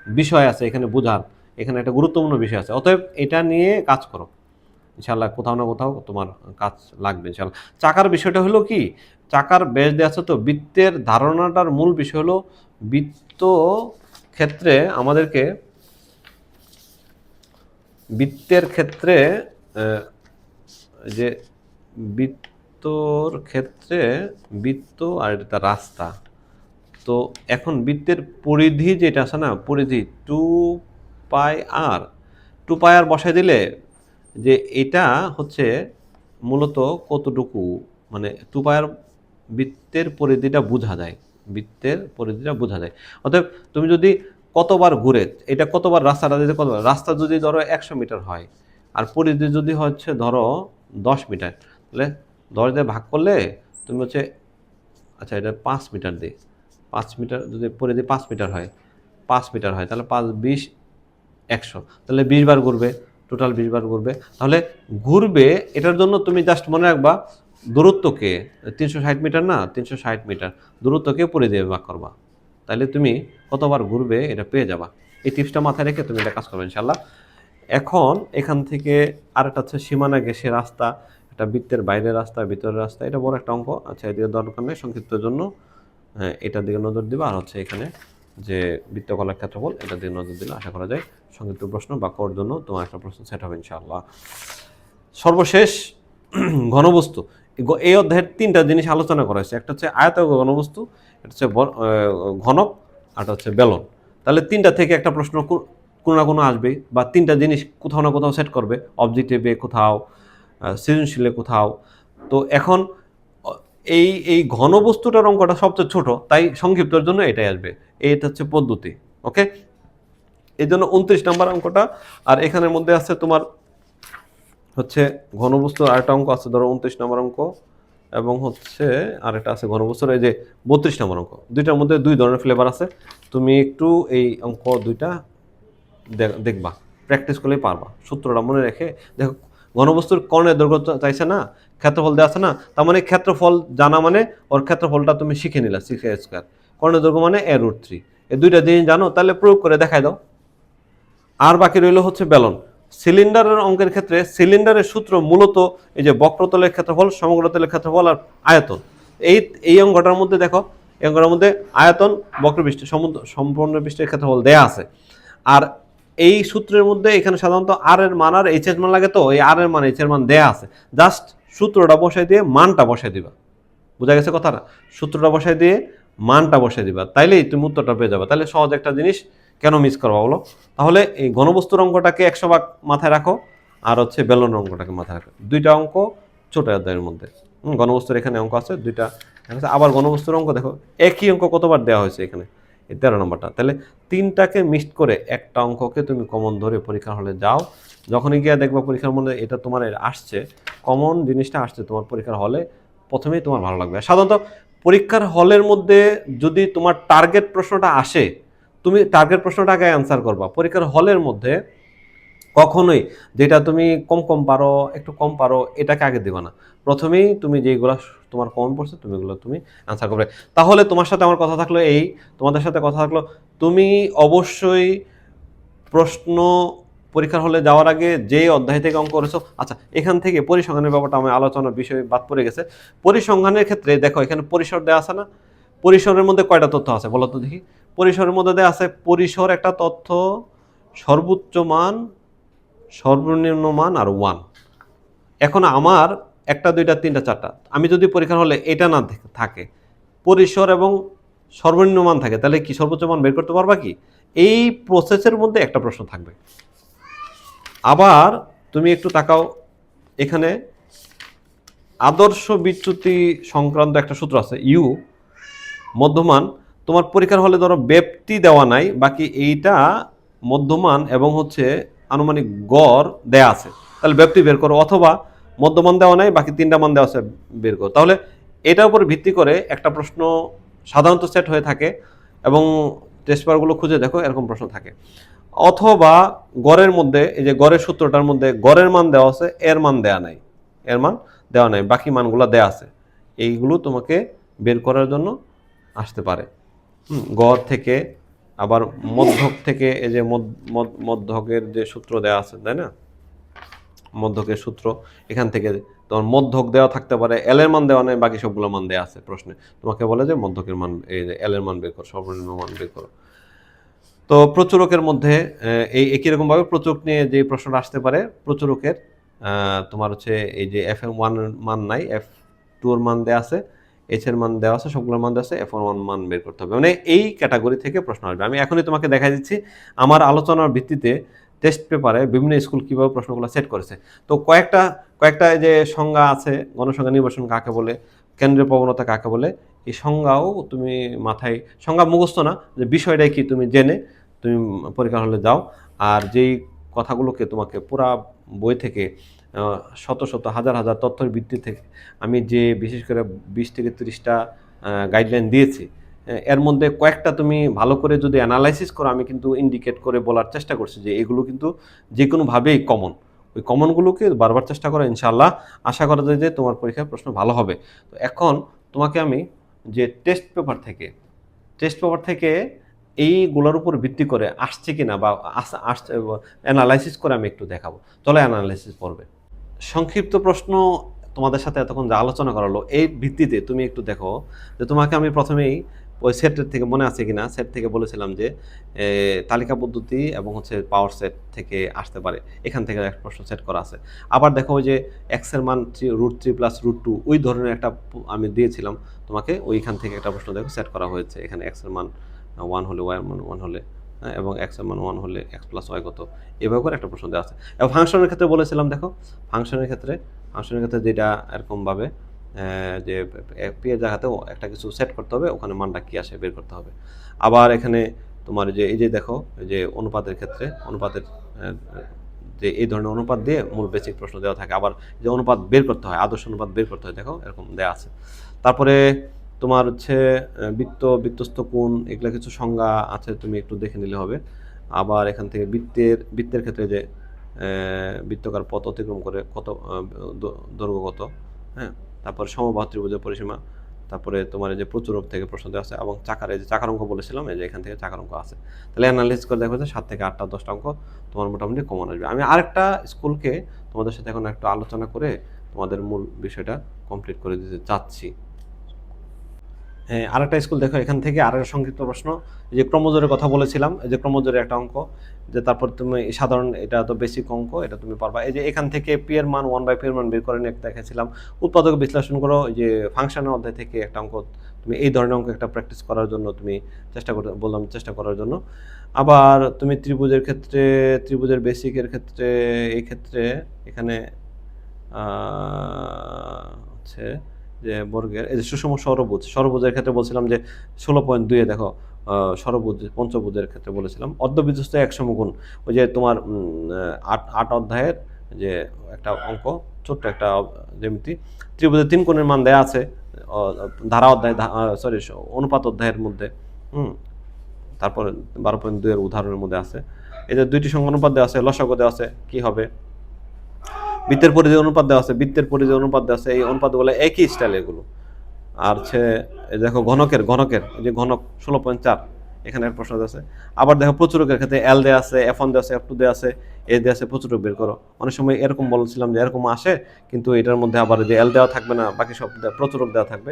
বিষয় আছে এখানে বোঝার, এখানে একটা গুরুত্বপূর্ণ বিষয় আছে। অতএব এটা নিয়ে কাজ করো, ইনশাল্লাহ কোথাও না কোথাও তোমার কাজ লাগবে ইনশাল্লাহ। চাকার বিষয়টা হলো কি, চাকার বেশ দেওয়া আছে, তো বৃত্তের ধারণাটার মূল বিষয় হলো বৃত্ত ক্ষেত্রে আমাদেরকে বৃত্তের ক্ষেত্রে যে বৃত্তর ক্ষেত্রে বৃত্ত আর এটা রাস্তা। তো এখন বৃত্তের পরিধি যেটা আছে না, পরিধি 2πr বসাই দিলে যে এটা হচ্ছে মূলত কতটুকু, মানে 2πr বৃত্তের পরিধিটা বোঝা যায়, অতএব তুমি যদি কতবার ঘুরে, এটা কতবার রাস্তাটা যদি কতবার, রাস্তা যদি ধরো 100 মিটার হয়, আর পরিধি যদি হচ্ছে ধরো 10 মিটার, তাহলে 10 দিয়ে ভাগ করলে তুমি হচ্ছে, আচ্ছা এটা 5 মিটার দিই, 5 মিটার যদি পরিধি 5 মিটার হয়, 5 মিটার হয়, তাহলে 5 20 100, তাহলে 20 বার ঘুরবে, টোটাল 20 বার ঘুরবে। তাহলে ঘুরবে, এটার জন্য তুমি জাস্ট মনে রাখবা দূরত্বকে, 360 মিটার না, 360 মিটার দূরত্বকে পরিধি ভাগ করবা, তাহলে তুমি কতবার ঘুরবে এটা পেয়ে যাবা। এই টিপসটা মাথায় রেখে তুমি এটা কাজ করবে ইনশাল্লাহ। এখন এখান থেকে আরেকটা হচ্ছে সীমানা ঘেঁষে রাস্তা, এটা বৃত্তের বাইরের রাস্তা, ভিতরের রাস্তা, এটা বড় একটা অঙ্ক। আচ্ছা, এদিকে দরকার নেই, সংক্ষিপ্তের জন্য হ্যাঁ এটার দিকে নজর দিবা। আর হচ্ছে এখানে যে বৃত্তকলার ক্ষেত্রফল, এটার দিকে নজর দিলে আশা করা যায় সংক্ষিপ্ত প্রশ্ন বা কর জন্য তোমার একটা প্রশ্ন সেট হবে ইনশাআল্লাহ। সর্বশেষ ঘনবস্তু, এই অধ্যায়ের 3টা জিনিস আলোচনা করা হয়েছে, একটা হচ্ছে আয়তাকার ঘনবস্তু, একটা হচ্ছে ঘনক, আর একটা হচ্ছে বেলন। তাহলে 3টা থেকে একটা প্রশ্ন কোনো না কোনো আসবে, বা 3টা জিনিস কোথাও না কোথাও সেট করবে, অবজেক্টিভে কোথাও, সৃজনশীলে কোথাও। তো এখন এই এই ঘনবস্তুটার অঙ্কটা সবচেয়ে ছোট, তাই সংক্ষিপ্তের জন্য এটাই আসবে, এটা হচ্ছে পদ্ধতি। ওকে, এই জন্য 29 নম্বর অঙ্কটা। আর এখানের মধ্যে আছে তোমার হচ্ছে ঘনবস্তুর আরেকটা অঙ্ক আছে, ধরো 29 নম্বর অঙ্ক, এবং হচ্ছে আরেকটা আছে ঘনবস্তুর এই যে 32 নম্বর অঙ্ক। দুইটার মধ্যে 2 ধরনের ফ্লেভার আছে। তুমি একটু এই অঙ্ক দুইটা দেখবা, প্র্যাকটিস করলেই পারবা। সূত্রটা মনে রেখে দেখো, ঘনবস্তুর কর্ণের দৈর্ঘ্য চাইছে না, ক্ষেত্রফল দেওয়া আছে না, তার মানে ক্ষেত্রফল জানা মানে ওর ক্ষেত্রফলটা তুমি শিখে নিলা, 6a²। কর্ণের দৈর্ঘ্য মানে a√3। এই দুইটা জিনিস জানো, তাহলে প্রয়োগ করে দেখাই দাও। আর বাকি রইল হচ্ছে বেলন। সিলিন্ডারের অঙ্কের ক্ষেত্রে সিলিন্ডারের সূত্র মূলত এই যে বক্রতলের ক্ষেত্রফল, সমগ্রতলের ক্ষেত্রফল আর আয়তন। এই এই অঙ্কটার মধ্যে দেখো, এই অঙ্কটার মধ্যে আয়তন, বক্রপৃষ্ঠ, সম্পূর্ণ পৃষ্ঠের ক্ষেত্রফল দেয়া আছে। আর এই সূত্রের মধ্যে এখানে সাধারণত আর এর মান আর এইচ এর মান লাগে, তো এই আর এর মান এইচ এর মান দেয়া আছে, জাস্ট সূত্রটা বসাই দিয়ে মানটা বসাই দিবা। বুঝা গেছে কথাটা? সূত্রটা বসাই দিয়ে মানটা বসাই দিবা, তাইলেই তুমি উত্তরটা পেয়ে যাবে। তাহলে সহজ একটা জিনিস কেন মিস করবা বলো? তাহলে এই ঘনবস্তুর অঙ্কটাকে 100 ভাগ মাথায় রাখো, আর হচ্ছে বেলন অঙ্কটাকে মাথায় রাখো। দুইটা অঙ্ক ছোট অধ্যায়ের মধ্যে। ঘনবস্তুর এখানে অঙ্ক আছে দুইটা, আবার ঘনবস্তুর অঙ্ক দেখো একই অঙ্ক কতবার দেওয়া হয়েছে এখানে, এই 13 নম্বরটা। তাহলে 3টাকে মিক্সড করে একটা অঙ্ককে তুমি কমন ধরে পরীক্ষার হলে যাও, যখনই গিয়ে দেখবা পরীক্ষার মধ্যে এটা তোমার আসছে, কমন জিনিসটা আসছে তোমার পরীক্ষার হলে, প্রথমেই তোমার ভালো লাগবে। সাধারণত পরীক্ষার হলের মধ্যে যদি তোমার টার্গেট প্রশ্নটা আসে, তুমি টার্গেট প্রশ্নটা আগে অ্যান্সার করবা। পরীক্ষার হলের মধ্যে কখনোই যেটা তুমি কম কম পারো, একটু কম পারো, এটাকে আগে দিবা না। প্রথমেই তুমি যেগুলো তোমার কমন পড়ছে তুমি এগুলো তুমি অ্যান্সার করবে। তাহলে তোমার সাথে আমার কথা থাকলো এই, তোমাদের সাথে কথা থাকলো, তুমি অবশ্যই প্রশ্ন পরীক্ষার হলে যাওয়ার আগে যে অধ্যায় থেকে অঙ্ক করেছো, আচ্ছা এখান থেকে পরিসংখ্যানের ব্যাপারটা আমি আলোচনার বিষয় বাদ পড়ে গেছে। পরিসংখ্যানের ক্ষেত্রে দেখো এখানে পরিসর দেওয়া আছে না, পরিসরের মধ্যে কয়টা তথ্য আছে বলো তো দেখি? পরিসরের মধ্যে দেওয়া আছে পরিসর একটা তথ্য, সর্বোচ্চ মান, সর্বনিম্ন মান আর 1। এখন আমার 1টা 2টা 3টা 4টা, আমি যদি পরীক্ষার হলে এটা না থাকে, পরিসর এবং সর্বনিম্ন মান থাকে, তাহলে কি সর্বোচ্চ মান বের করতে পারবা কি? এই প্রসেসের মধ্যে একটা প্রশ্ন থাকবে। আবার তুমি একটু তাকাও, এখানে আদর্শ বিচ্যুতি সংক্রান্ত একটা সূত্র আছে, ইউ মধ্যমান। তোমার পরীক্ষার হলে ধরো ব্যাপ্তি দেওয়া নাই, বাকি এইটা মধ্যমান এবং হচ্ছে আনুমানিক গড় দেয়া আছে, তাহলে ব্যাপ্তি বের করো। অথবা মধ্যমান দেওয়া নাই, বাকি 3টা মান দেওয়া আছে, বের করো। তাহলে এটার উপর ভিত্তি করে একটা প্রশ্ন সাধারণত সেট হয়ে থাকে, এবং টেস্ট পেপারগুলো খুঁজে দেখো এরকম প্রশ্ন থাকে। অথবা গড়ের মধ্যে, এই যে গড়ের সূত্রটার মধ্যে গড়ের মান দেওয়া আছে, এর মান দেওয়া নাই, এর মান দেওয়া নাই, বাকি মানগুলো দেওয়া আছে। এইগুলো তোমাকে বের করার জন্য আসতে পারে। গড় থেকে, আবার মধ্যক থেকে, এই যে মধ্যকের যে সূত্র দেওয়া আছে, তাই না, মধ্যকের সূত্র, এখান থেকে তোমার মধ্যক দেওয়া থাকতে পারে, এল এর মান দেওয়া নেই, বাকি সবগুলো মান দেওয়া আছে প্রশ্নে। তোমাকে বলে যে মধ্যকের মান, এই যে এল এর মান বের করো, সর্বনিম্ন মান বের করো। তো প্রচুরকের মধ্যে এই একই রকমভাবে প্রচুরক নিয়ে যে প্রশ্নটা আসতে পারে, প্রচুরকের তোমার হচ্ছে এই যে F1 এর মান নাই, F2 এর মান দেওয়া আছে, H এর মান দেওয়া আছে, সবগুলোর মান দেওয়া আছে, F1 মান বের করতে হবে। মানে এই ক্যাটাগরি থেকে প্রশ্ন আসবে। আমি এখনই তোমাকে দেখাই দিচ্ছি আমার আলোচনার ভিত্তিতে টেস্ট পেপারে বিভিন্ন স্কুল কীভাবে প্রশ্নগুলো সেট করেছে। তো কয়েকটা যে সংজ্ঞা আছে, গণসংখ্যা নির্বাচন কাকে বলে, কেন্দ্রীয় প্রবণতা কাকে বলে, এই সংজ্ঞাও তুমি মাথায়, সংজ্ঞা মুখস্থ না, যে বিষয়টাই কি তুমি জেনে তুমি পরীক্ষা হলে যাও। আর যেই কথাগুলোকে তোমাকে পুরা বই থেকে শত শত হাজার হাজার তথ্যের ভিত্তি থেকে আমি যে বিশেষ করে 20 থেকে 30টা গাইডলাইন দিয়েছি, এর মধ্যে কয়েকটা তুমি ভালো করে যদি অ্যানালাইসিস করো, আমি কিন্তু ইন্ডিকেট করে বলার চেষ্টা করছি যে এগুলো কিন্তু যে কোনোভাবেই কমন। ওই কমনগুলোকে বারবার চেষ্টা করো, ইনশাআল্লাহ আশা করা যায় যে তোমার পরীক্ষার প্রশ্ন ভালো হবে। তো এখন তোমাকে আমি যে টেস্ট পেপার থেকে এইগুলোর উপর ভিত্তি করে আসছে কিনা বা আসছে অ্যানালাইসিস করে আমি একটু দেখাবো। চলো অ্যানালাইসিস পড়বে। সংক্ষিপ্ত প্রশ্ন তোমাদের সাথে এতক্ষণ যা আলোচনা করালো, এই ভিত্তিতে তুমি একটু দেখো যে তোমাকে আমি প্রথমেই ওই সেটের থেকে মনে আছে কিনা, সেট থেকে বলেছিলাম যে তালিকা পদ্ধতি এবং হচ্ছে পাওয়ার সেট থেকে আসতে পারে, এখান থেকে একটা প্রশ্ন সেট করা আছে। আবার দেখো ওই যে এক্সের মান √3 + √2 ওই ধরনের একটা আমি দিয়েছিলাম তোমাকে, ওইখান থেকে একটা প্রশ্ন দেখো সেট করা হয়েছে। এখানে এক্সের মান 1 হলে ওয়াই মান 1 হলে, এবং এক্সের মান 1 হলে x + y কত, এভাবে করে একটা প্রশ্ন দেওয়া আছে। এবং ফাংশনের ক্ষেত্রে বলেছিলাম, দেখো ফাংশনের ক্ষেত্রে যেটা এরকমভাবে যে পি এর জায়গাতেও একটা কিছু সেট করতে হবে, ওখানে মানটা কী আসে বের করতে হবে। আবার এখানে তোমার যে এই যে দেখো যে অনুপাতের ক্ষেত্রে অনুপাতের যে এই ধরনের অনুপাত দিয়ে মূল বেসিক প্রশ্ন দেওয়া থাকে। আবার যে অনুপাত বের করতে হয়, আদর্শ অনুপাত বের করতে হয়, দেখো এরকম দেওয়া আছে। তারপরে তোমার হচ্ছে বৃত্তস্থ কোণ, এগুলো কিছু সংজ্ঞা আছে, তুমি একটু দেখে নিলে হবে। আবার এখান থেকে বৃত্তের ক্ষেত্রে যে বৃত্তকার পথ অতিক্রম করে কত দৈর্ঘ্য কত, হ্যাঁ। তারপরে সমবাহু ত্রিভুজের পরিসীমা, তারপরে তোমার এই যে প্রচুরক থেকে প্রশ্ন দেওয়া আছে, এবং এই যে চাকার অঙ্ক বলেছিলাম, এই যে এখান থেকে চাকার অঙ্ক আছে। তাহলে অ্যানালাইসিস করে দেখো যে 7 থেকে 8টা 10টা অঙ্ক তোমার মোটামুটি কমন আসবে। আমি আরেকটা স্কুলকে তোমাদের সাথে এখন একটু আলোচনা করে তোমাদের মূল বিষয়টা কমপ্লিট করে দিতে চাচ্ছি। হ্যাঁ, আরেকটা স্কুল দেখো, এখান থেকে আরেকটা সংক্ষিপ্ত প্রশ্ন, যে ক্রমজোরের কথা বলেছিলাম, এই যে ক্রমজোরের একটা অঙ্ক, যে তারপর তুমি সাধারণ, এটা তো বেসিক অঙ্ক, এটা তুমি পারবা। এই যে এখান থেকে পি এর মান 1/p এর মান বের করে নিয়ে দেখেছিলাম। উৎপাদক বিশ্লেষণ করো, যে ফাংশনের অধ্যায় থেকে একটা অঙ্ক, তুমি এই ধরনের অঙ্ক একটা প্র্যাকটিস করার জন্য তুমি চেষ্টা করার জন্য। আবার তুমি ত্রিভুজের বেসিকের ক্ষেত্রে, এই ক্ষেত্রে এখানে হচ্ছে যে বর্গের এই যে সুষম ষড়ভুজের ক্ষেত্রে বলছিলাম যে 16.2 দেখো, ষড়ভুজ পঞ্চভুজের ক্ষেত্রে বলেছিলাম অর্ধবৃত্তস্থ এক সমগুণ, ওই যে তোমার 8 অধ্যায়ের যে একটা অঙ্ক, ছোট্ট একটা জ্যামিতি, ত্রিভুজের 3 কোণের মান দেয়া আছে ধারা অধ্যায়, অনুপাত অধ্যায়ের মধ্যে। তারপরে 12.2 এর উদাহরণের মধ্যে আছে। এই যে 2টি সংখ্যা অনুপাত দেওয়া আছে, লসাগু দেওয়া আছে, কি হবে। বৃত্তের পরিধি অনুপাত দেওয়া আছে, এই অনুপাতগুলো একই স্টাইল এগুলো। আর হচ্ছে দেখো ঘনকের যে ঘনক 16.4, এখানে একটা প্রশ্ন আছে। আবার দেখো প্রচুরকের ক্ষেত্রে এল দেওয়া আছে, F1 দেওয়া আছে, F2 দেওয়া আছে, এ দেওয়া আছে, প্রচুরক বের করো। অনেক সময় এরকম বলছিলাম যে এরকম আসে, কিন্তু এটার মধ্যে আবার যে এল দেওয়া থাকবে না, বাকি সব প্রচুরক দেওয়া থাকবে।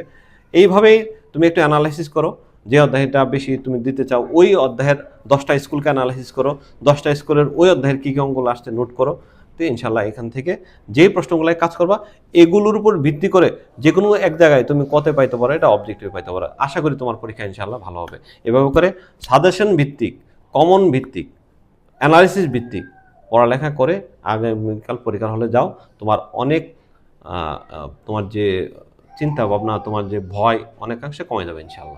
এইভাবেই তুমি একটু অ্যানালাইসিস করো, যে অধ্যায়টা বেশি তুমি দিতে চাও ওই অধ্যায়ের 10টা স্কুলকে অ্যানালাইসিস করো, 10টা স্কুলের ওই অধ্যায়ের কী কী অঙ্কগুলো আসছে নোট করো। তো ইনশাল্লাহ এখান থেকে যেই প্রশ্নগুলোয় কাজ করবা, এগুলোর উপর ভিত্তি করে যে কোনো এক জায়গায় তুমি কতে পাইতে পারো, এটা অবজেক্টিভ পাইতে পারো। আশা করি তোমার পরীক্ষা ইনশাল্লাহ ভালো হবে। এভাবে করে সাজেশন ভিত্তিক, কমন ভিত্তিক, অ্যানালিসিস ভিত্তিক পড়ালেখা করে আগামীকাল পরীক্ষার হলে যাও। তোমার অনেক তোমার যে চিন্তা ভাবনা, তোমার যে ভয় অনেকাংশে কমে যাবে ইনশাল্লাহ।